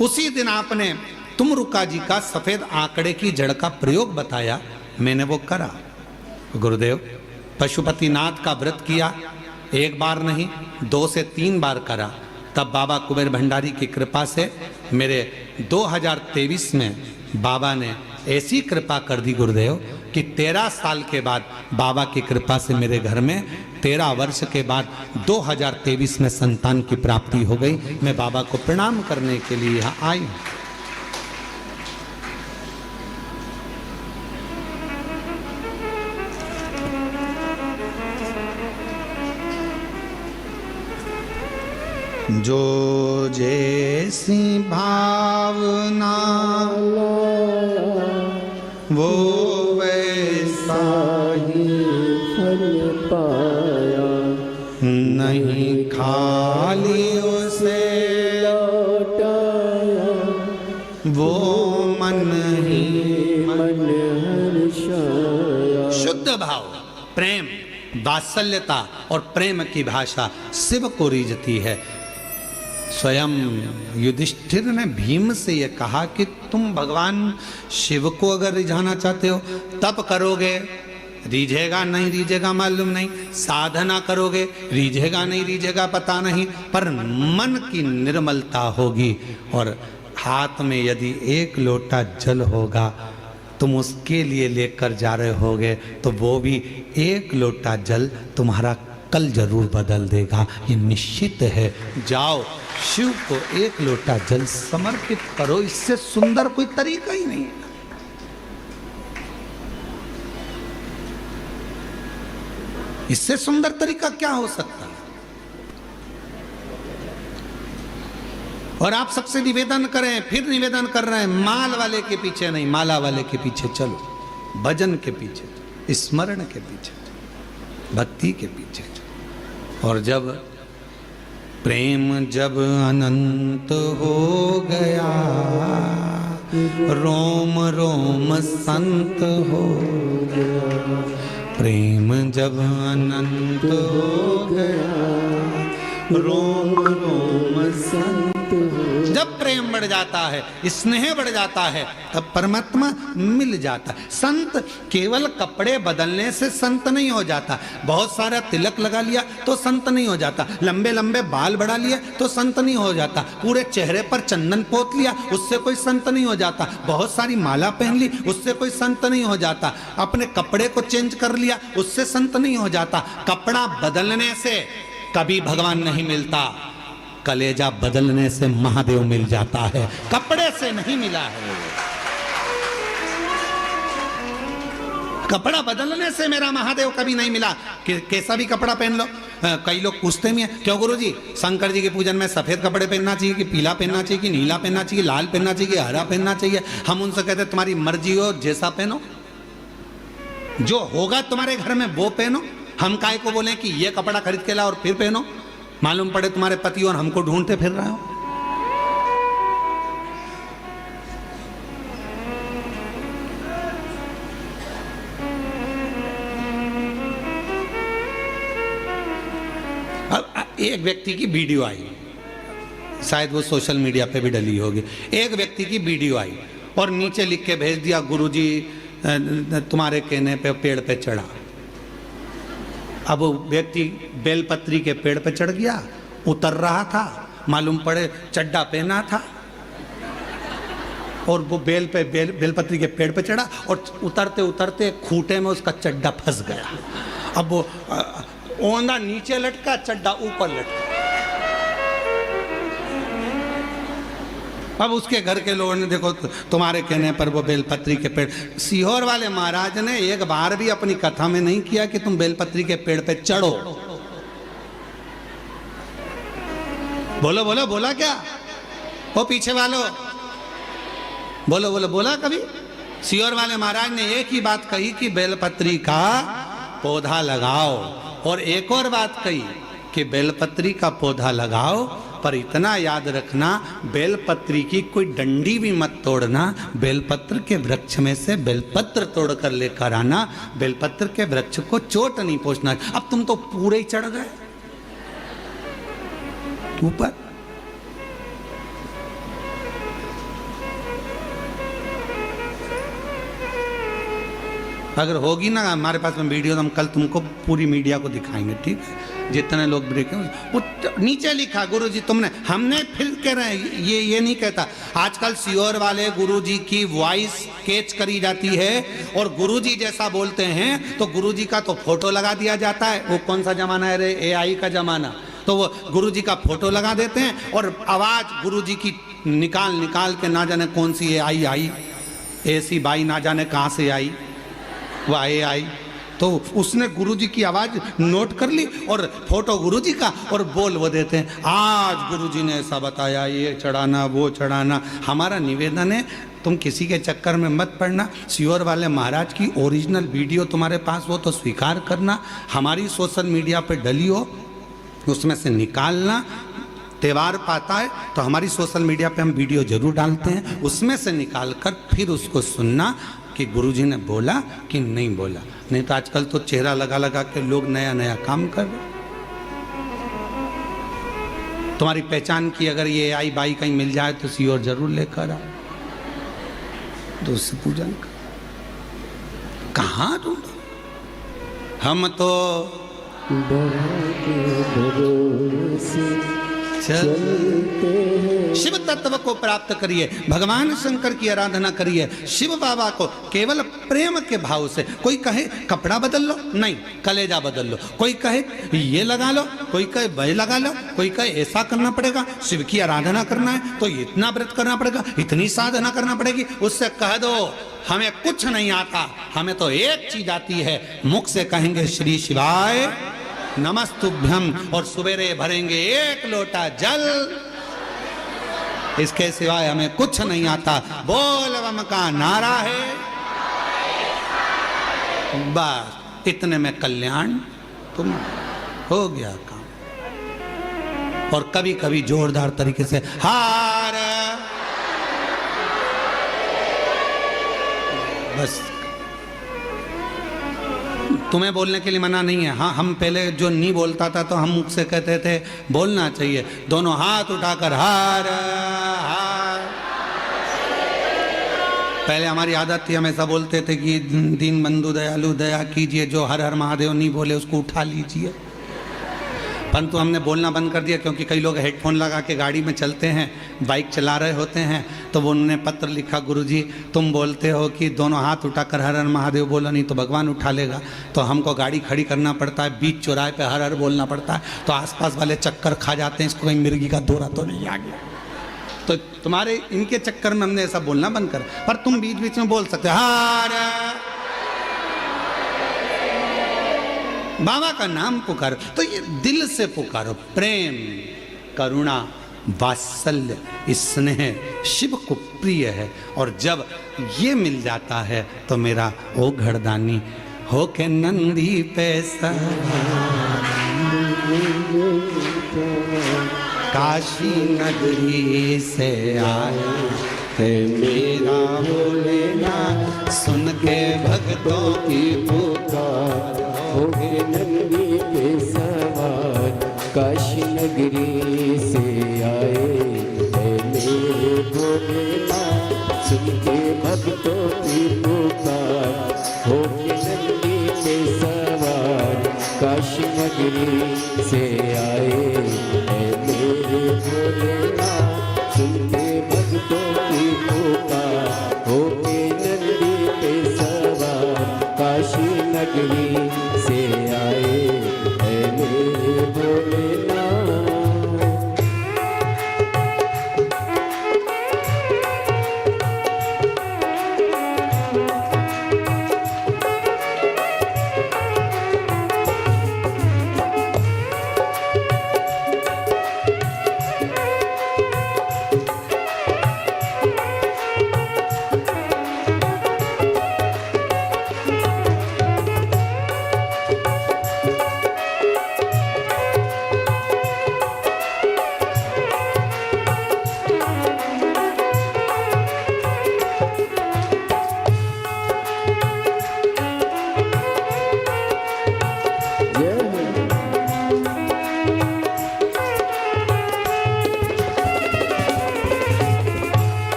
[SPEAKER 4] उसी दिन आपने तुमरुका जी का सफ़ेद आंकड़े की जड़ का प्रयोग बताया, मैंने वो करा। गुरुदेव, पशुपतिनाथ का व्रत किया, 1 बार नहीं 2 से 3 बार करा। तब बाबा कुबेर भंडारी की कृपा से मेरे 2023 में बाबा ने ऐसी कृपा कर दी गुरुदेव कि 13 साल के बाद बाबा की कृपा से मेरे घर में 13 वर्ष के बाद 2023 में संतान की प्राप्ति हो गई। मैं बाबा को प्रणाम करने के लिए यहाँ आई हूँ। जो जैसी भावना वो वैसा
[SPEAKER 2] ही फल पाया,
[SPEAKER 4] नहीं खाली उसे
[SPEAKER 2] लौटाया,
[SPEAKER 4] वो मन ही
[SPEAKER 2] मन हर्षाया।
[SPEAKER 4] शुद्ध भाव, प्रेम, वात्सल्यता और प्रेम की भाषा शिव को रीझती है। स्वयं युधिष्ठिर ने भीम से यह कहा कि तुम भगवान शिव को अगर रिझाना चाहते हो तब करोगे, रीझेगा नहीं रीझेगा मालूम नहीं, साधना करोगे रीझेगा नहीं रीझेगा पता नहीं, पर मन की निर्मलता होगी और हाथ में यदि 1 लोटा जल होगा तुम उसके लिए लेकर जा रहे होगे तो वो भी 1 लोटा जल तुम्हारा कल जरूर बदल देगा, ये निश्चित है। जाओ शिव को एक लोटा जल समर्पित करो, इससे सुंदर कोई तरीका ही नहीं है। इससे सुंदर तरीका क्या हो सकता है? और आप सबसे निवेदन करें, फिर निवेदन कर रहे हैं, माल वाले के पीछे नहीं, माला वाले के पीछे चलो, भजन के पीछे, स्मरण के पीछे, भक्ति के पीछे। और जब प्रेम जब अनंत हो गया, रोम रोम संत हो गया। प्रेम जब अनंत हो गया, रोम रोम संत। जब प्रेम बढ़ जाता है, स्नेह बढ़ जाता है, तब परमात्मा मिल जाता है। संत केवल कपड़े बदलने से संत नहीं हो जाता, बहुत सारा तिलक लगा लिया तो संत नहीं हो जाता, लंबे लंबे बाल बढ़ा लिए तो संत नहीं हो जाता, पूरे चेहरे पर चंदन पोत लिया उससे कोई संत नहीं हो जाता, बहुत सारी माला पहन ली उससे कोई संत नहीं हो जाता, अपने कपड़े को चेंज कर लिया उससे संत नहीं हो जाता। कपड़ा बदलने से कभी भगवान नहीं मिलता, कलेजा बदलने से महादेव मिल जाता है, कपड़े से नहीं मिला है। कपड़ा बदलने से मेरा महादेव कभी नहीं मिला। कैसा भी कपड़ा पहन लो। कई लोग पूछते भी हैं, क्यों गुरुजी शंकर जी के पूजन में सफेद कपड़े पहनना चाहिए कि पीला पहनना चाहिए कि नीला पहनना चाहिए, लाल पहनना चाहिए कि हरा पहनना चाहिए? हम उनसे कहते तुम्हारी मर्जी हो, जैसा पहनो, जो होगा तुम्हारे घर में वो पहनो। हम काहे को बोले कि ये कपड़ा खरीद के ला और फिर पहनो, मालूम पड़े तुम्हारे पति और हमको ढूंढते फिर रहे हो। अब एक व्यक्ति की वीडियो आई, शायद वो सोशल मीडिया पे भी डली होगी। एक व्यक्ति की वीडियो आई और नीचे लिख के भेज दिया, गुरुजी तुम्हारे कहने पे पेड़ पे चढ़ा। अब वो व्यक्ति बेलपत्री के पेड़ पे चढ़ गया, उतर रहा था, मालूम पड़े चड्डा पहना था और वो बेलपत्री के पेड़ पे चढ़ा और उतरते उतरते खूंटे में उसका चड्डा फंस गया। अब वो ओंधा नीचे लटका, चड्डा ऊपर लटका। अब उसके घर के लोगों ने देखो तुम्हारे कहने पर वो बेलपत्री के पेड़। सीहोर वाले महाराज ने एक बार भी अपनी कथा में नहीं किया कि तुम बेलपत्री के पेड़ पे चढ़ो। बोलो बोलो, बोला क्या? वो पीछे वालों बोलो बोलो, बोला कभी? सीहोर वाले महाराज ने एक ही बात कही कि बेलपत्री का पौधा लगाओ, और एक और बात कही कि बेलपत्री का पौधा लगाओ, पर इतना याद रखना बेलपत्री की कोई डंडी भी मत तोड़ना, बेलपत्र के वृक्ष में से बेलपत्र तोड़कर लेकर आना, बेलपत्र के वृक्ष को चोट नहीं पहुंचना। अब तुम तो पूरे ही चढ़ गए ऊपर। अगर होगी ना हमारे पास में वीडियो, तो हम कल तुमको पूरी मीडिया को दिखाएंगे, ठीक है? जितने लोग ब्रेक वो नीचे लिखा गुरुजी तुमने, हमने फिर कह रहे हैं ये नहीं कहता। आजकल सीहोर वाले गुरुजी की वॉइस कैच करी जाती है और गुरुजी जैसा बोलते हैं तो गुरुजी का तो फोटो लगा दिया जाता है। वो कौन सा जमाना है रे? AI का जमाना। तो वो गुरुजी का फोटो लगा देते हैं और आवाज गुरुजी की निकाल निकाल के ना जाने कौन सी AI आई, ऐसी बाई ना जाने कहाँ से आई, वो AI। तो उसने गुरुजी की आवाज नोट कर ली और फोटो गुरुजी का और बोल वो देते हैं, आज गुरुजी ने ऐसा बताया, ये चढ़ाना वो चढ़ाना। हमारा निवेदन है तुम किसी के चक्कर में मत पड़ना। सीहोर वाले महाराज की ओरिजिनल वीडियो तुम्हारे पास हो तो स्वीकार करना, हमारी सोशल मीडिया पे डली हो उसमें से निकालना। त्यौहार पाता है तो हमारी सोशल मीडिया पे हम वीडियो जरूर डालते हैं, उसमें से निकाल कर फिर उसको सुनना कि गुरुजी ने बोला कि नहीं बोला। नहीं तो आजकल तो चेहरा लगा लगा के लोग नया नया काम कर रहे। तुम्हारी पहचान की अगर ये AI बाई कहीं मिल जाए तो सीहोर जरूर लेकर आओ, तो उससे पूजन कर। कहाँ ढूंढो? हम तो
[SPEAKER 2] चलते हैं।
[SPEAKER 4] शिव तत्व को प्राप्त करिए, भगवान शंकर की आराधना करिए, शिव बाबा को केवल प्रेम के भाव से। कोई कहे कपड़ा बदल लो, नहीं, कलेजा बदल लो। कोई कहे ये लगा लो, कोई कहे वह लगा लो, कोई कहे ऐसा करना पड़ेगा, शिव की आराधना करना है तो इतना व्रत करना पड़ेगा, इतनी साधना करना पड़ेगी। उससे कह दो हमें कुछ नहीं आता, हमें तो एक चीज आती है, मुख से कहेंगे श्री शिवाय नमस्तुभ्यम और सवेरे भरेंगे एक लोटा जल, इसके सिवाय हमें कुछ नहीं आता। बोल बम का नारा है, बस इतने में कल्याण तुम हो गया काम। और कभी कभी जोरदार तरीके से हार, बस। तुम्हें बोलने के लिए मना नहीं है। हाँ, हम पहले जो नहीं बोलता था तो हम मुख से कहते थे बोलना चाहिए, दोनों हाथ उठाकर हार हार। पहले हमारी आदत थी, हम ऐसा बोलते थे कि दीन बंधु दयालु दया कीजिए, जो हर हर महादेव नहीं बोले उसको उठा लीजिए। परंतु हमने बोलना बंद कर दिया, क्योंकि कई लोग हेडफोन लगा के गाड़ी में चलते हैं, बाइक चला रहे होते हैं, तो वो उन्होंने पत्र लिखा, गुरुजी तुम बोलते हो कि दोनों हाथ उठाकर हर हर महादेव बोला, नहीं तो भगवान उठा लेगा, तो हमको गाड़ी खड़ी करना पड़ता है, बीच चौराहे पे हर हर बोलना पड़ता है, तो आसपास वाले चक्कर खा जाते हैं, इसको कहीं मिर्गी का दौरा तो नहीं आ गया। तो तुम्हारे इनके चक्कर में हमने ऐसा बोलना बंद कर, पर तुम बीच बीच में बोल सकते हो हर बाबा का नाम पुकारो, तो ये दिल से पुकारो, प्रेम करुणा वात्सल्य स्नेह शिव को प्रिय है। और जब ये मिल जाता है तो मेरा ओ घरदानी हो के नंदी पैसा काशी नगरी से आया है मेरा भोलेनाथ, सुन के भक्तों की पुकार
[SPEAKER 2] हो गए नंदी पे सवार, काशी नगरी से आए हैं मेरे भोलेनाथ, सुन के भक्तों की पुकार। हो गए नंदी पे सवार, काशी नगरी से आए हैं मेरे भोलेनाथ, सुन के भक्तों की पुकार। हो गए नंदी पे सवार, काशी नगरी से आए हैं मेरे भोलेनाथ।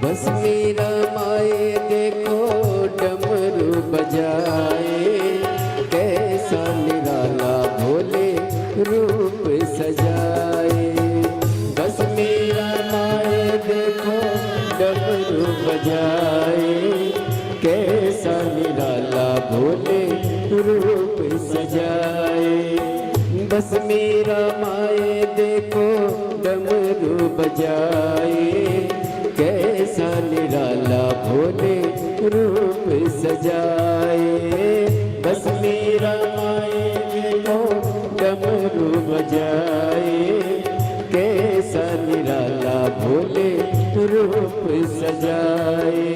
[SPEAKER 2] बस मेरा माए देखो डमरू बजाए, कैसा निराला भोले रूप सजाए। बस मेरा माए देखो डमरू बजाए, कैसा निराला भोले रूप सजाए। बस मेरा माए देखो डमरू बजाए, कैसा निराला भोले रूप सजाए। बस मेरा माए देखो डमरू बजाए, कैसा निराला भोले रूप सजाए।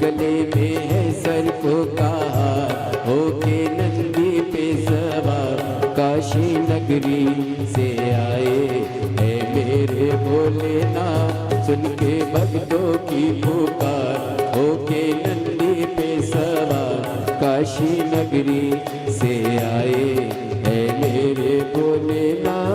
[SPEAKER 2] गले में है सर्प का हार, हो के नंदी पे सवार काशी नगरी से आए है मेरे भोलेनाथ सुन के भक्तों की पुकार होके नंदी पे सवार काशी नगरी से आए है मेरे भोलेनाथ।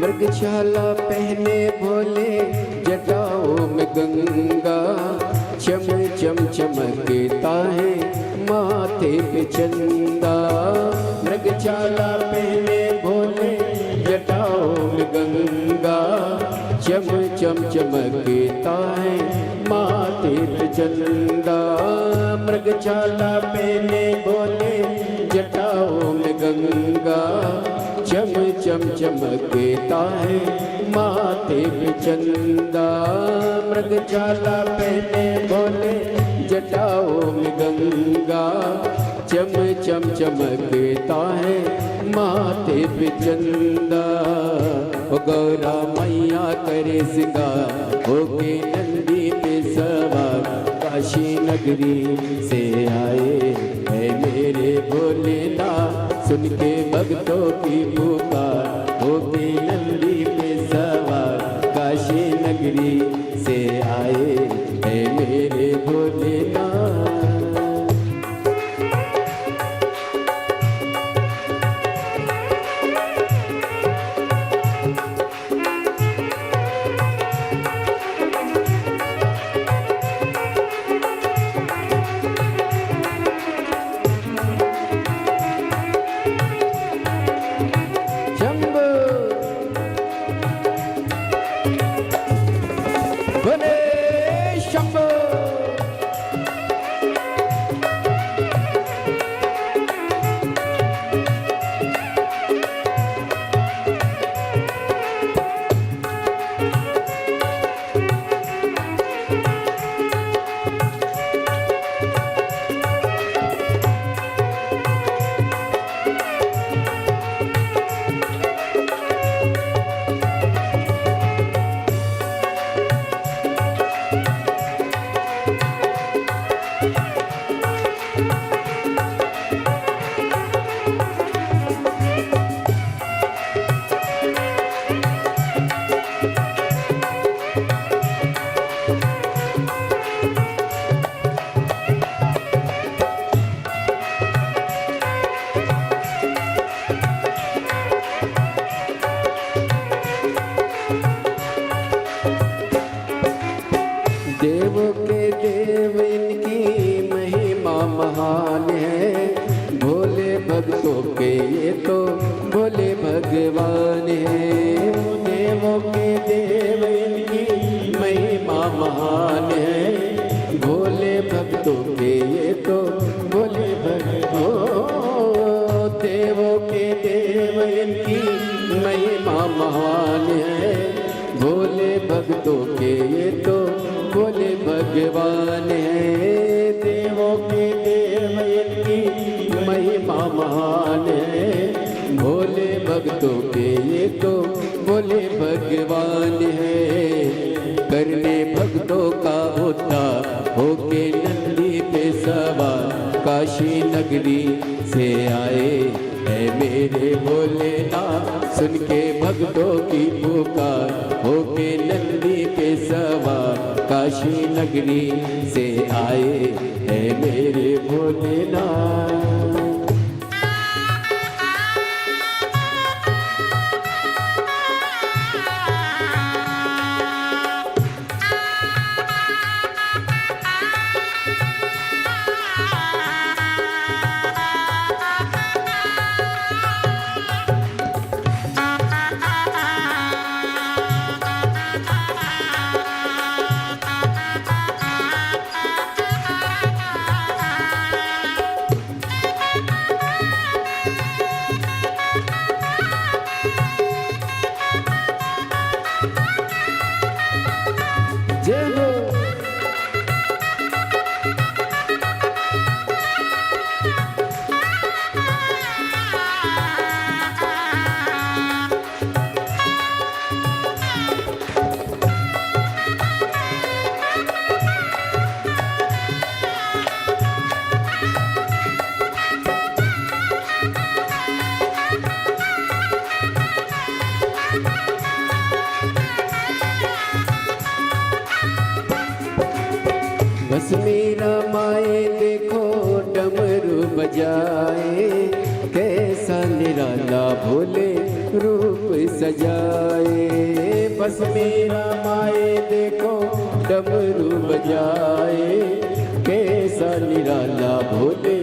[SPEAKER 2] मृगशाला पहने भोले जटाओं में गंगा चम चम चमकता है माथे पे चंदा। मृगशाला पहने भोले जटाओं में गंगा चम चम चमकता है माथे पे चंदा। मृगशाला पहने भोले जटाओं में गंगा चम चम चमकता है माथे पे चंदा। मृगशाला पहने भोले जटाओं में गंगा चम चम चमकता है माथे पे चंदा। ओ गौरा मैया करे सिंगार होके नंदी पे सवार काशी नगरी से आए है मेरे भोलेनाथ सुन के भक्तों की पुकार होके नंदी पे सवार काशी नगरी से आए है मेरे भोलेनाथ। देवों के देव इनकी महिमा महान है। भोले भक्तों के ये तो भोले भगवान है। देवों के देव इनकी महिमा महान है। भोले भक्तों के ये तो भोले भगवान। देवों के देव इनकी महिमा महान है। भोले भक्तों के ये तो भोले भगवान है। देवों के देव इनकी महिमा महान है। भोले भक्तों के ये तो भोले भगवान है। करने भक्तों का उद्धार होके नंदी पे सवार काशी नगरी से आए है मेरे मेरे भोलेनाथ सुन के भक्तों की पुकार होके नंदी पे सवार काशी नगरी से आए है मेरे भोलेनाथ। जय हो। बस मेरा माए देखो डमरू बजाए कैसा निराला भोले रूप सजाए। बस मेरा माए देखो डमरू बजाए कैसा निराला भोले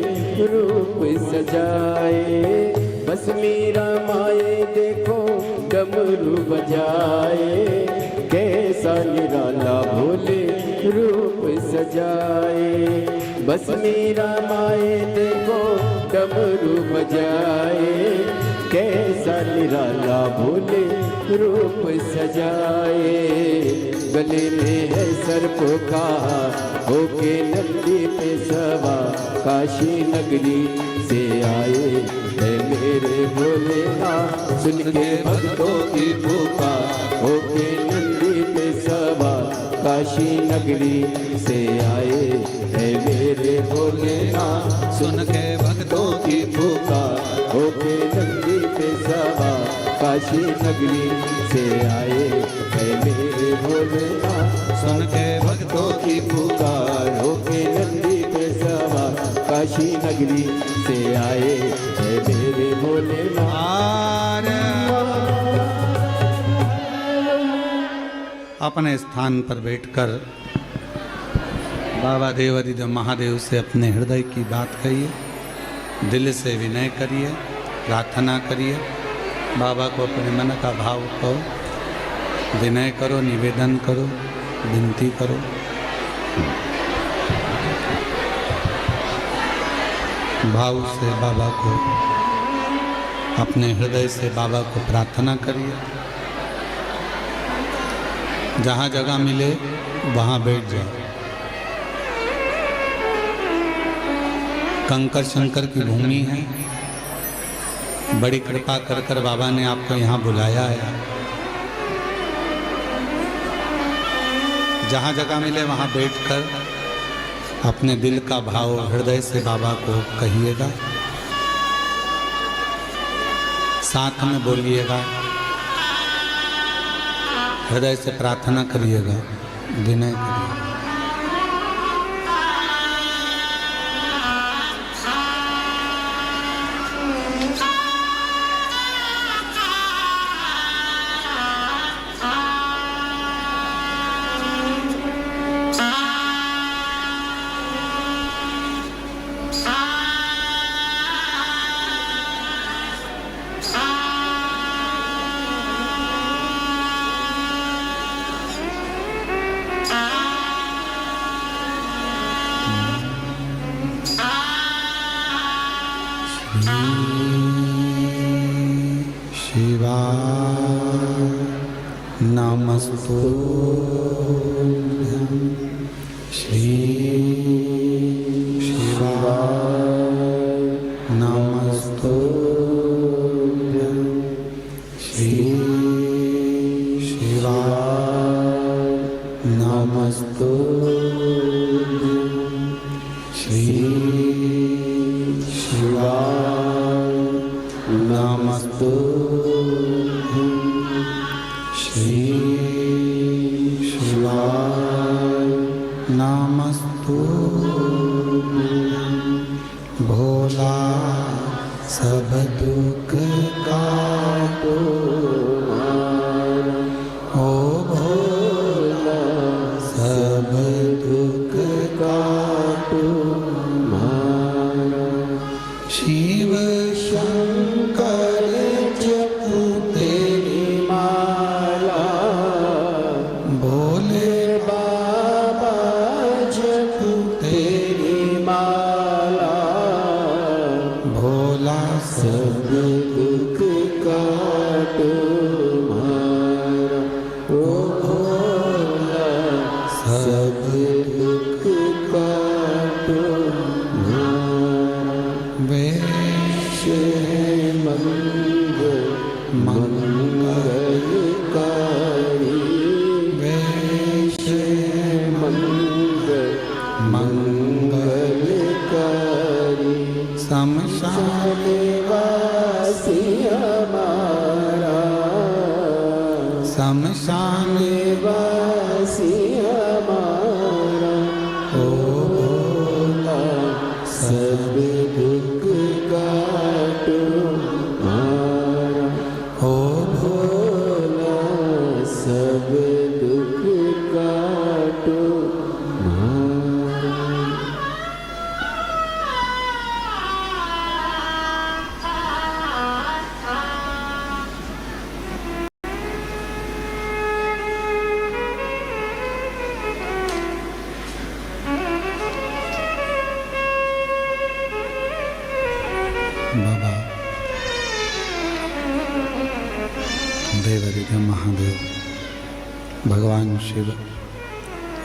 [SPEAKER 2] रूप सजाए। बस मेरा माए देखो डमरू बजाए कैसा निराला भोले रूप सजाए। बस मेरा माए देखो डमरू बजाए कैसा निराला भोले रूप सजाए। गले में है सर्प का होके नंदी पे सवार काशी नगरी से आए है मेरे भोलेनाथ सुन के भक्तों की पुकार होके नंदी पे सवार काशी नगरी से आए है मेरे भोलेनाथ सुन के भक्तों की पुकार होके नंदी पे सवार काशी नगरी से आए है मेरे भोलेनाथ सुन के भक्तों की पुकार होके नंदी पे सवार काशी नगरी से आए है मेरे भोलेनाथ।
[SPEAKER 4] अपने स्थान पर बैठकर बाबा देवाधिदेव महादेव से अपने हृदय की बात कहिए, दिल से विनय करिए, प्रार्थना करिए। बाबा को अपने मन का भाव कहो, विनय करो, निवेदन करो, विनती करो। भाव से बाबा को, अपने हृदय से बाबा को प्रार्थना करिए। जहाँ जगह मिले वहाँ बैठ जाओ। कंकर शंकर की भूमि है, बड़ी कृपा कर कर बाबा ने आपको यहाँ बुलाया है। जहाँ जगह मिले वहाँ बैठकर अपने दिल का भाव हृदय से बाबा को कहिएगा, साथ में बोलिएगा, हृदय से प्रार्थना करिएगा, विनय करिएगा। नमस्तुभ्यं श्री शिवाय नमस्तुभ्यं श्री शिवाय नमस्तुभ्यं श्री शिवाय नमस्तुभ्यं श्री शिवाय नमस्तु भोला सब दुख काटो ओ भोला सब दुख काटो शिव शंकर जपू तेरी माला भोले बाबा जपू तेरी माला भोला सब दुख काटो मारा ओ भोला सब दुख काटो वैश्य मंगल मंगलकारी वैश्य मंगल मंगलकारी शमशान वासी हमारा शमशान वासी हमारा ओ भोला सब दुख काटो मारा ओ भोला सब दुख काटो मारा। बाबा देवरिद्ध महादेव भगवान शिव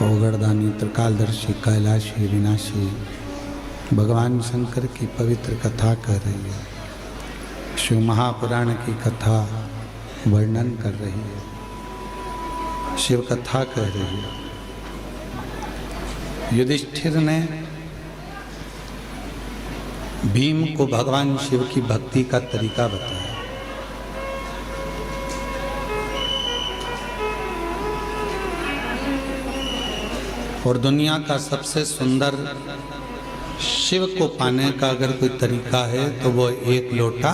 [SPEAKER 4] ओगरदानी त्रिकालदर्शी कैलाशी विनाशी भगवान शंकर की पवित्र कथा कर रही है। शिव महापुराण की कथा वर्णन कर रही है, शिव कथा कह रही है। युधिष्ठिर ने भीम को भगवान शिव की भक्ति का तरीका बताया। और दुनिया का सबसे सुंदर शिव को पाने का अगर कोई तरीका है तो वो एक लोटा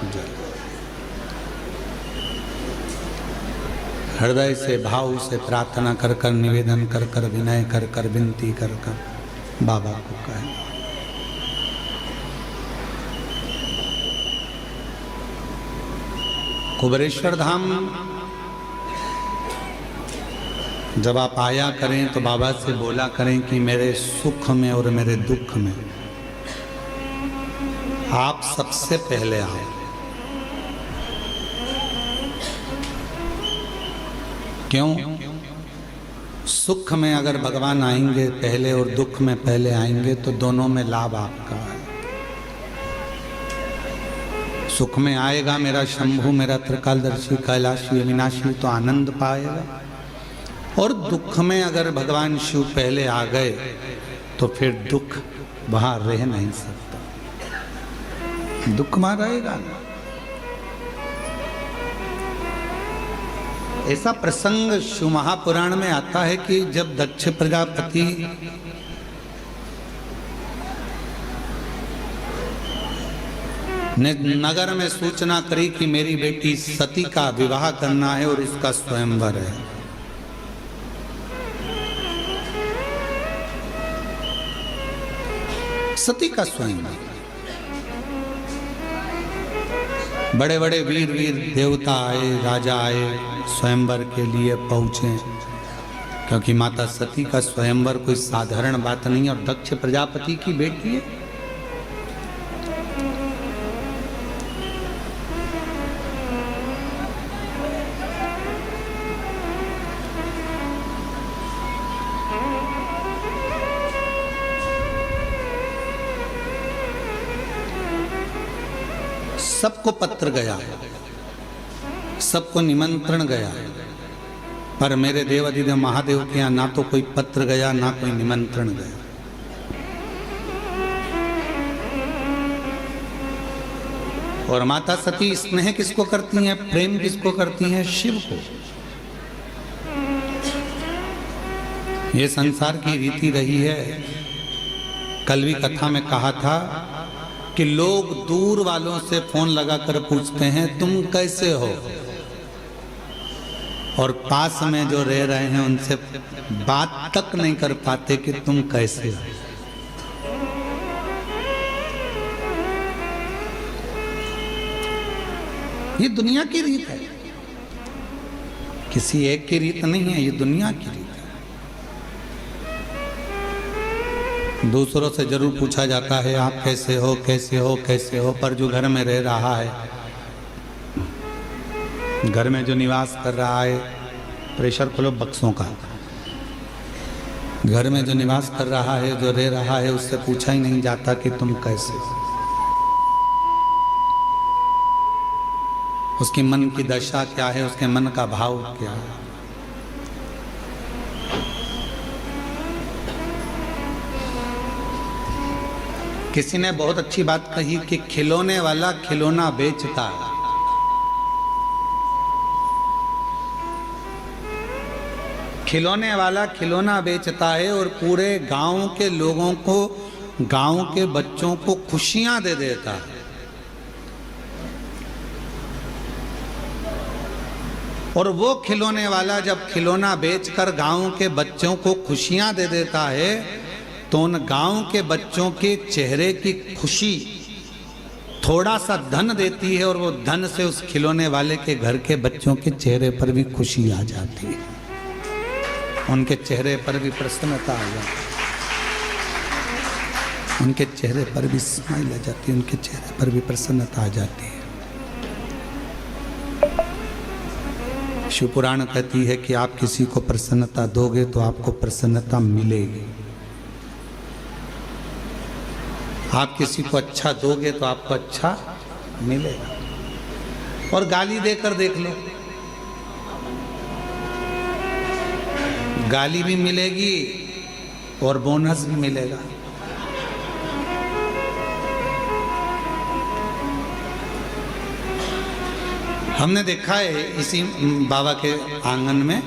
[SPEAKER 4] जल। हृदय से भाव से प्रार्थना कर कर निवेदन कर कर विनय कर कर विनती कर कर बाबा को कहे। कुबेरेश्वर धाम जब आप आया करें तो बाबा से बोला करें कि मेरे सुख में और मेरे दुख में आप सबसे पहले आओ। क्यों? सुख में अगर भगवान आएंगे पहले और दुख में पहले आएंगे तो दोनों में लाभ आपका है। सुख में आएगा मेरा शंभु मेरा त्रिकालदर्शी कैलाशी अविनाशी तो आनंद पाएगा, और दुख में अगर भगवान शिव पहले आ गए तो फिर दुख वहां रह नहीं सकता, दुख वहां रहेगा ना। ऐसा प्रसंग शिव महापुराण में आता है कि जब दक्ष प्रजापति ने नगर में सूचना करी कि मेरी बेटी सती का विवाह करना है और इसका स्वयंवर है, सती का स्वयंवर। बड़े बड़े वीर वीर देवता आए, राजा आए, स्वयंवर के लिए पहुंचे, क्योंकि माता सती का स्वयंवर कोई साधारण बात नहीं और दक्ष प्रजापति की बेटी है। सबको पत्र गया, सबको निमंत्रण गया, पर मेरे देवाधिदेव महादेव के यहाँ ना तो कोई पत्र गया ना कोई निमंत्रण गया। और माता सती स्नेह किसको करती हैं, प्रेम किसको करती हैं? शिव को। ये संसार की रीति रही है। कल भी कथा में कहा था कि लोग दूर वालों से फोन लगाकर पूछते हैं तुम कैसे हो, और पास में जो रह रहे हैं उनसे बात तक नहीं कर पाते कि तुम कैसे हो। ये दुनिया की रीत है, किसी एक की रीत नहीं है, ये दुनिया की रीत है। दूसरों से जरूर पूछा जाता है आप कैसे हो, कैसे हो, कैसे हो, पर जो घर में रह रहा है, घर में जो निवास कर रहा है, प्रेशर खोलो बक्सों का, घर में जो निवास कर रहा है, जो रह रहा है, उससे पूछा ही नहीं जाता कि तुम कैसे हो। उसके मन की दशा क्या है, उसके मन का भाव क्या है। किसी ने बहुत अच्छी बात कही कि खिलौने वाला खिलौना बेचता है, खिलौने वाला खिलौना बेचता है और पूरे गांव के लोगों को, गांव के बच्चों को खुशियां दे देता है। और वो खिलौने वाला जब खिलौना बेचकर गांव के बच्चों को खुशियां दे देता है तो उन गांव के बच्चों के चेहरे की खुशी थोड़ा सा धन देती है, और वो धन से उस खिलौने वाले के घर के बच्चों के चेहरे पर भी खुशी आ जाती है, उनके चेहरे पर भी प्रसन्नता आ जाती है, उनके चेहरे पर भी स्माइल आ जाती है, उनके चेहरे पर भी प्रसन्नता आ जाती है। शिव पुराण कहती है कि आप किसी को प्रसन्नता दोगे तो आपको प्रसन्नता मिलेगी, आप किसी को अच्छा दोगे तो आपको अच्छा मिलेगा। और गाली देकर देख लो, गाली भी मिलेगी और बोनस भी मिलेगा। हमने देखा है इसी बाबा के आंगन में,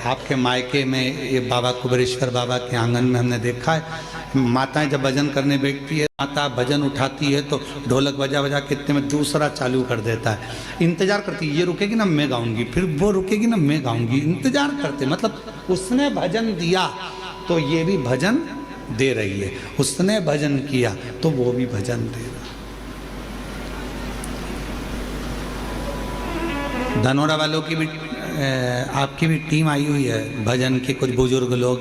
[SPEAKER 4] आपके मायके में, ये बाबा कुबेरेश्वर बाबा के आंगन में हमने देखा है, माताएं जब भजन करने बैठती है, माता भजन उठाती है तो ढोलक बजा बजा के इतने में दूसरा चालू कर देता है, इंतजार करती है, ये रुकेगी ना मैं गाऊंगी, फिर वो रुकेगी ना मैं गाऊंगी, इंतजार करते, मतलब उसने भजन दिया तो ये भी भजन दे रही है, उसने भजन किया तो वो भी भजन दे रहा। धनोरा वालों की भी आपकी भी टीम आई हुई है, भजन के कुछ बुजुर्ग लोग,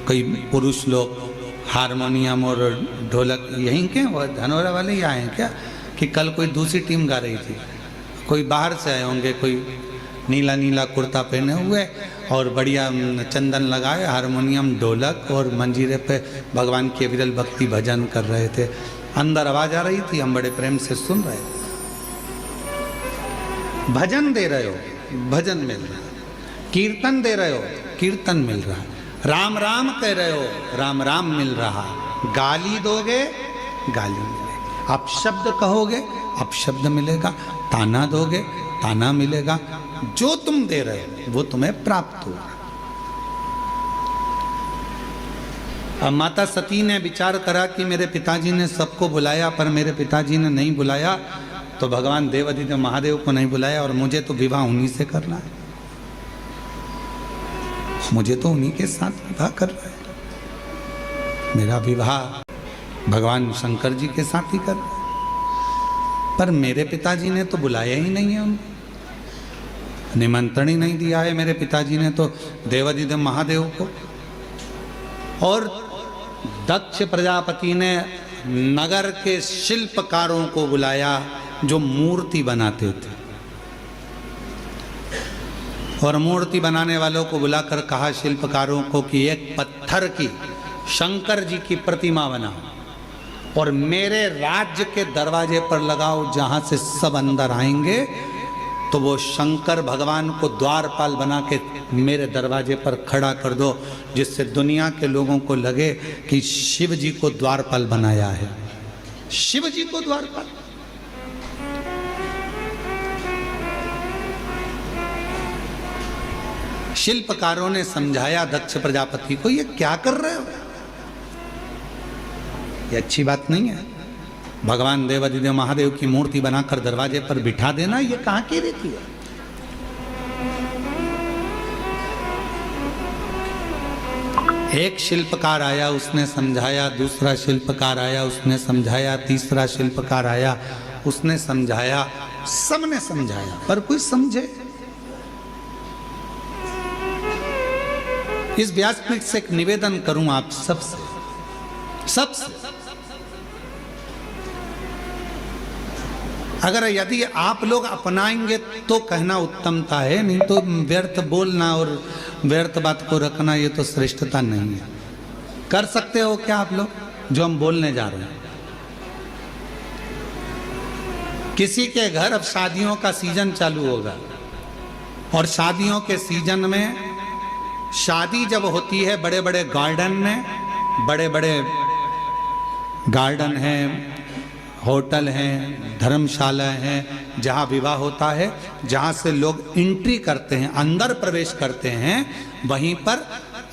[SPEAKER 4] कोई पुरुष लोग, हारमोनियम और ढोलक यहीं के वो धनोरा वाले ही आए हैं क्या? कि कल कोई दूसरी टीम गा रही थी, कोई बाहर से आए होंगे, कोई नीला नीला कुर्ता पहने हुए और बढ़िया चंदन लगाए, हारमोनियम, ढोलक और मंजीरे पे भगवान की विरल भक्ति भजन कर रहे थे। अंदर आवाज आ रही थी, हम बड़े प्रेम से सुन रहे थे। भजन दे रहे हो, भजन मिल रहा है, कीर्तन दे रहे हो, कीर्तन मिल रहा है, राम राम कह रहे हो, राम राम मिल रहा, गाली दोगे गाली मिलेगी, आप शब्द कहोगे आप शब्द मिलेगा, ताना दोगे ताना मिलेगा, जो तुम दे रहे हो वो तुम्हें प्राप्त होगा। अब माता सती ने विचार करा कि मेरे पिताजी ने सबको बुलाया पर मेरे पिताजी ने नहीं बुलाया, तो भगवान देवाधिदेव महादेव को नहीं बुलाया और मुझे तो विवाह उन्हीं से करना है, मुझे तो उन्हीं के साथ विवाह करना है, मेरा विवाह भगवान शंकर जी के साथ ही करना है। पर मेरे पिताजी ने तो बुलाया ही नहीं है, उनको निमंत्रण ही नहीं दिया है मेरे पिताजी ने तो देवाधिदेव महादेव को। और दक्ष प्रजापति ने नगर के शिल्पकारों को बुलाया जो मूर्ति बनाते थे, और मूर्ति बनाने वालों को बुलाकर कहा शिल्पकारों को कि एक पत्थर की शंकर जी की प्रतिमा बनाओ और मेरे राज्य के दरवाजे पर लगाओ, जहां से सब अंदर आएंगे तो वो शंकर भगवान को द्वारपाल बना के मेरे दरवाजे पर खड़ा कर दो, जिससे दुनिया के लोगों को लगे कि शिव जी को द्वारपाल बनाया है, शिव जी को द्वारपाल। शिल्पकारों ने समझाया दक्ष प्रजापति को, ये क्या कर रहे हो, ये अच्छी बात नहीं है। भगवान देवादिदेव महादेव की मूर्ति बनाकर दरवाजे पर बिठा देना, ये कहाँ की रीति है। एक शिल्पकार आया, उसने समझाया, दूसरा शिल्पकार आया, उसने समझाया, तीसरा शिल्पकार आया, उसने समझाया, सबने समझाया, पर कोई समझे। इस व्यासपीठ से एक निवेदन करूं आप सबसे, अगर यदि आप लोग अपनाएंगे तो कहना उत्तमता है, नहीं तो व्यर्थ बोलना और व्यर्थ बात को रखना ये तो श्रेष्ठता नहीं है। कर सकते हो क्या आप लोग जो हम बोलने जा रहे हैं? किसी के घर अब शादियों का सीजन चालू होगा और शादियों के सीजन में शादी जब होती है बड़े बड़े गार्डन में, बड़े बड़े गार्डन हैं, होटल हैं, धर्मशाला हैं, जहाँ विवाह होता है, जहाँ से लोग एंट्री करते हैं, अंदर प्रवेश करते हैं, वहीं पर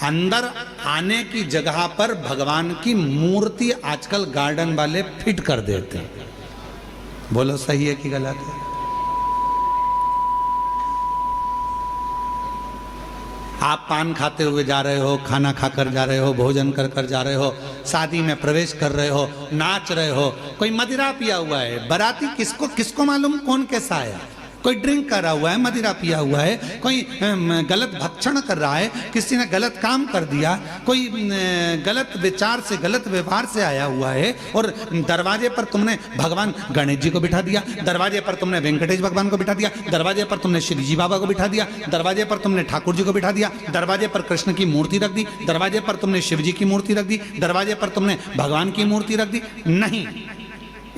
[SPEAKER 4] अंदर आने की जगह पर भगवान की मूर्ति आजकल गार्डन वाले फिट कर देते हैं। बोलो सही है कि गलत है? आप पान खाते हुए जा रहे हो, खाना खाकर जा रहे हो, भोजन कर कर जा रहे हो, शादी में प्रवेश कर रहे हो, नाच रहे हो, कोई मदिरा पिया हुआ है, बाराती किसको मालूम कौन कैसा है, कोई ड्रिंक कर रहा हुआ है, मदिरा पिया हुआ है, कोई गलत भक्षण कर रहा है, किसी ने गलत काम कर दिया, कोई गलत विचार से गलत व्यवहार से आया हुआ है, और दरवाजे पर तुमने भगवान गणेश जी को बिठा दिया, दरवाजे पर तुमने वेंकटेश भगवान को बिठा दिया, दरवाजे पर तुमने श्री जी बाबा को बिठा दिया, दरवाजे पर तुमने ठाकुर जी को बिठा दिया, दरवाजे पर कृष्ण की मूर्ति रख दी, दरवाजे पर तुमने शिव जी की मूर्ति रख दी, दरवाजे पर तुमने भगवान की मूर्ति रख दी। नहीं,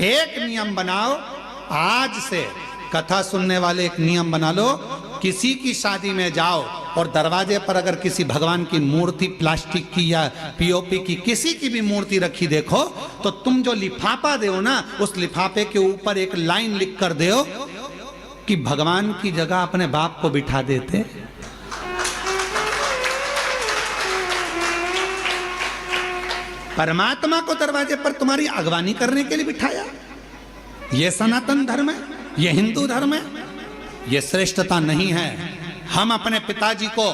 [SPEAKER 4] एक नियम बनाओ, आज से कथा सुनने वाले एक नियम बना लो, किसी की शादी में जाओ और दरवाजे पर अगर किसी भगवान की मूर्ति प्लास्टिक की या पीओपी की किसी की भी मूर्ति रखी देखो, तो तुम जो लिफाफा दो ना, उस लिफाफे के ऊपर एक लाइन लिख कर दो कि भगवान की जगह अपने बाप को बिठा देते। परमात्मा को दरवाजे पर तुम्हारी अगवानी करने के लिए बिठाया। यह सनातन धर्म है, यह हिंदू धर्म है, यह श्रेष्ठता नहीं है। हम अपने पिताजी को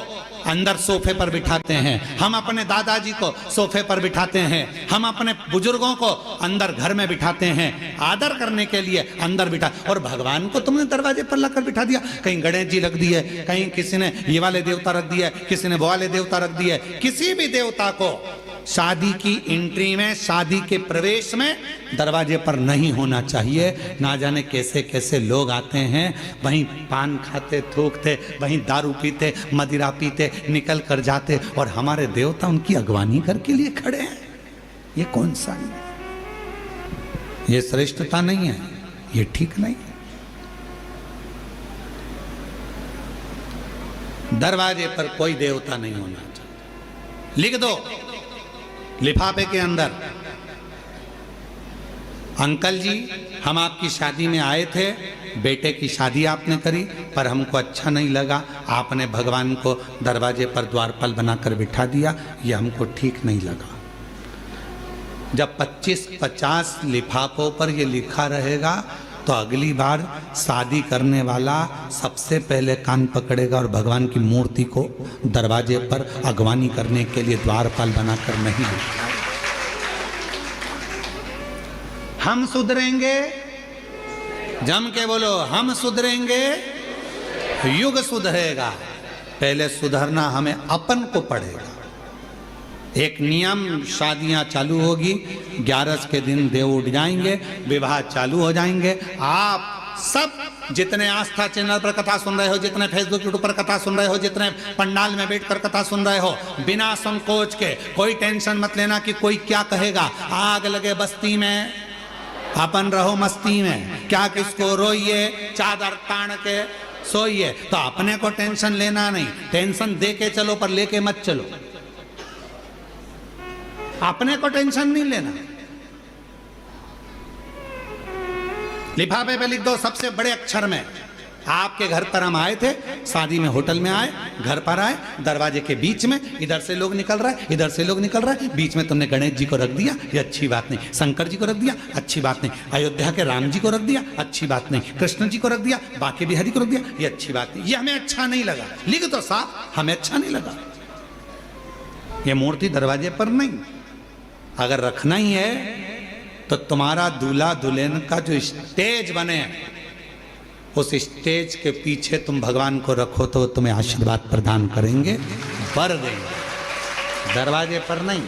[SPEAKER 4] अंदर सोफे पर बिठाते हैं, हम अपने दादाजी को सोफे पर बिठाते हैं, हम अपने बुजुर्गों को अंदर घर में बिठाते हैं, आदर करने के लिए अंदर बिठा, और भगवान को तुमने दरवाजे पर लाकर बिठा दिया। कहीं गणेश जी रख दिए, कहीं किसी ने ये वाले देवता रख दिया, किसी ने वो वाले देवता रख दिए। किसी भी देवता को शादी की एंट्री में, शादी के प्रवेश में दरवाजे पर नहीं होना चाहिए। ना जाने कैसे कैसे लोग आते हैं, वहीं पान खाते, थूकते, वहीं दारू पीते, मदिरा पीते, निकल कर जाते, और हमारे देवता उनकी अगवानी करके लिए खड़े हैं। ये कौन सा है? ये श्रेष्ठता नहीं है, ये ठीक नहीं है। दरवाजे पर कोई देवता नहीं होना चाहिए। लिख दो लिफाफे के अंदर, अंकल जी हम आपकी शादी में आए थे, बेटे की शादी आपने करी, पर हमको अच्छा नहीं लगा, आपने भगवान को दरवाजे पर द्वारपाल बनाकर बिठा दिया, ये हमको ठीक नहीं लगा। जब 25-50 लिफाफों पर ये लिखा रहेगा तो अगली बार शादी करने वाला सबसे पहले कान पकड़ेगा और भगवान की मूर्ति को दरवाजे पर अगवानी करने के लिए द्वारपाल बनाकर नहीं बिठाएगा। हम सुधरेंगे, जम के बोलो, हम सुधरेंगे, युग सुधरेगा। पहले सुधरना हमें अपन को पड़ेगा। एक नियम, शादियां चालू होगी, 11 के दिन देव उठ जाएंगे, विवाह चालू हो जाएंगे। आप सब जितने आस्था चैनल पर कथा सुन रहे हो, जितने फेसबुक यूट्यूब पर कथा सुन रहे हो, जितने पंडाल में बैठकर कथा सुन रहे हो, बिना संकोच के कोई टेंशन मत लेना कि कोई क्या कहेगा। आग लगे बस्ती में, अपन रहो मस्ती में, क्या किसको रोइए, चादर तान के सोइए। तो अपने को टेंशन लेना नहीं, टेंशन दे के चलो पर लेके मत चलो। अपने को टेंशन नहीं लेना। लिफाफे पे लिख दो सबसे बड़े अक्षर में, आपके घर पर हम आए थे, शादी में होटल में आए, घर पर आए, दरवाजे के बीच में इधर से लोग निकल रहा है, इधर से लोग निकल रहा है, बीच में तुमने गणेश जी को रख दिया, ये अच्छी बात नहीं। शंकर जी को रख दिया, अच्छी बात नहीं। अयोध्या के राम जी को रख दिया, अच्छी बात नहीं। कृष्ण जी को रख दिया, बाकी बिहारी को रख दिया, ये अच्छी बात नहीं। ये हमें अच्छा नहीं लगा। लिख तो साहब, हमें अच्छा नहीं लगा। ये मूर्ति दरवाजे पर नहीं। अगर रखना ही है तो तुम्हारा दूल्हा दुल्हन का जो स्टेज बने, उस स्टेज के पीछे तुम भगवान को रखो तो तुम्हें आशीर्वाद प्रदान करेंगे, वर देंगे, दरवाजे पर नहीं।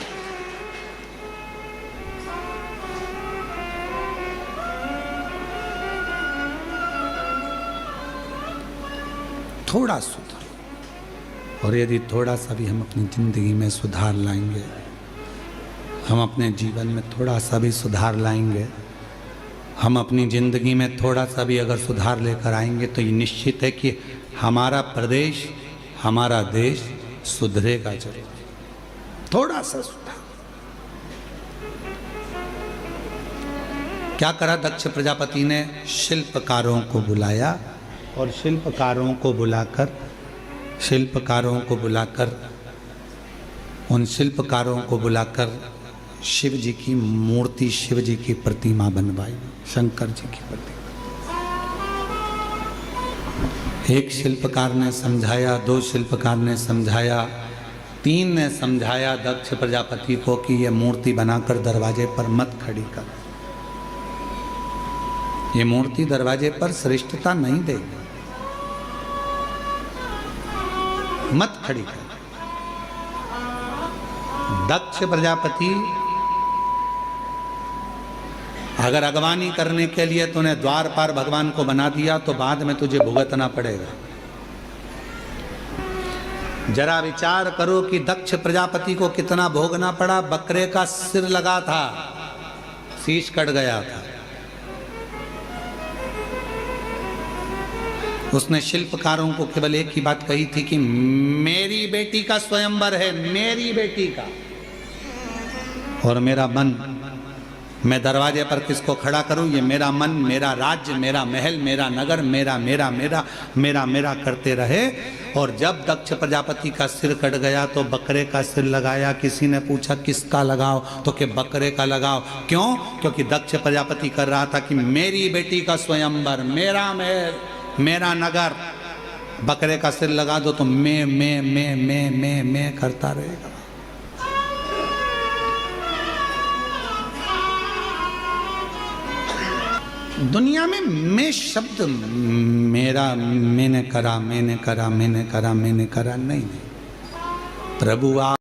[SPEAKER 4] थोड़ा सुधार, और यदि थोड़ा सा भी हम अपनी जिंदगी में सुधार लाएंगे, हम अपने जीवन में थोड़ा सा भी सुधार लाएंगे, हम अपनी ज़िंदगी में थोड़ा सा भी अगर सुधार लेकर आएंगे, तो ये निश्चित है कि हमारा प्रदेश, हमारा देश सुधरेगा जरूर। थोड़ा सा सुधार। क्या करा दक्ष प्रजापति ने? शिल्पकारों को बुलाया, और शिल्पकारों को बुलाकर शिव जी की मूर्ति, शिव जी की प्रतिमा बनवाई, शंकर जी की प्रतिमा। एक शिल्पकार ने समझाया, दो शिल्पकार ने समझाया, तीन ने समझाया दक्ष प्रजापति को कि यह मूर्ति बनाकर दरवाजे पर मत खड़ी कर। ये मूर्ति दरवाजे पर श्रेष्ठता नहीं देगी, मत खड़ी कर। दक्ष प्रजापति अगर अगवानी करने के लिए तूने द्वार पार भगवान को बना दिया, तो बाद में तुझे भुगतना पड़ेगा। जरा विचार करो कि दक्ष प्रजापति को कितना भोगना पड़ा। बकरे का सिर लगा था, शीश कट गया था। उसने शिल्पकारों को केवल एक ही बात कही थी कि मेरी बेटी का स्वयंवर है, मेरी बेटी का, और मेरा मन, मैं दरवाजे पर किसको खड़ा करूं? ये मेरा मन, मेरा राज्य, मेरा महल, मेरा नगर, मेरा मेरा मेरा मेरा मेरा करते रहे। और जब दक्ष प्रजापति का सिर कट गया तो बकरे का सिर लगाया। किसी ने पूछा किसका लगाओ, तो कि बकरे का लगाओ। क्यों? क्योंकि दक्ष प्रजापति कर रहा था कि मेरी बेटी का स्वयंवर, मेरा महल, मेरा नगर। बकरे का सिर लगा दो तो मैं करता रहेगा। दुनिया में मैं शब्द, मेरा, मैंने करा नहीं। प्रभु आप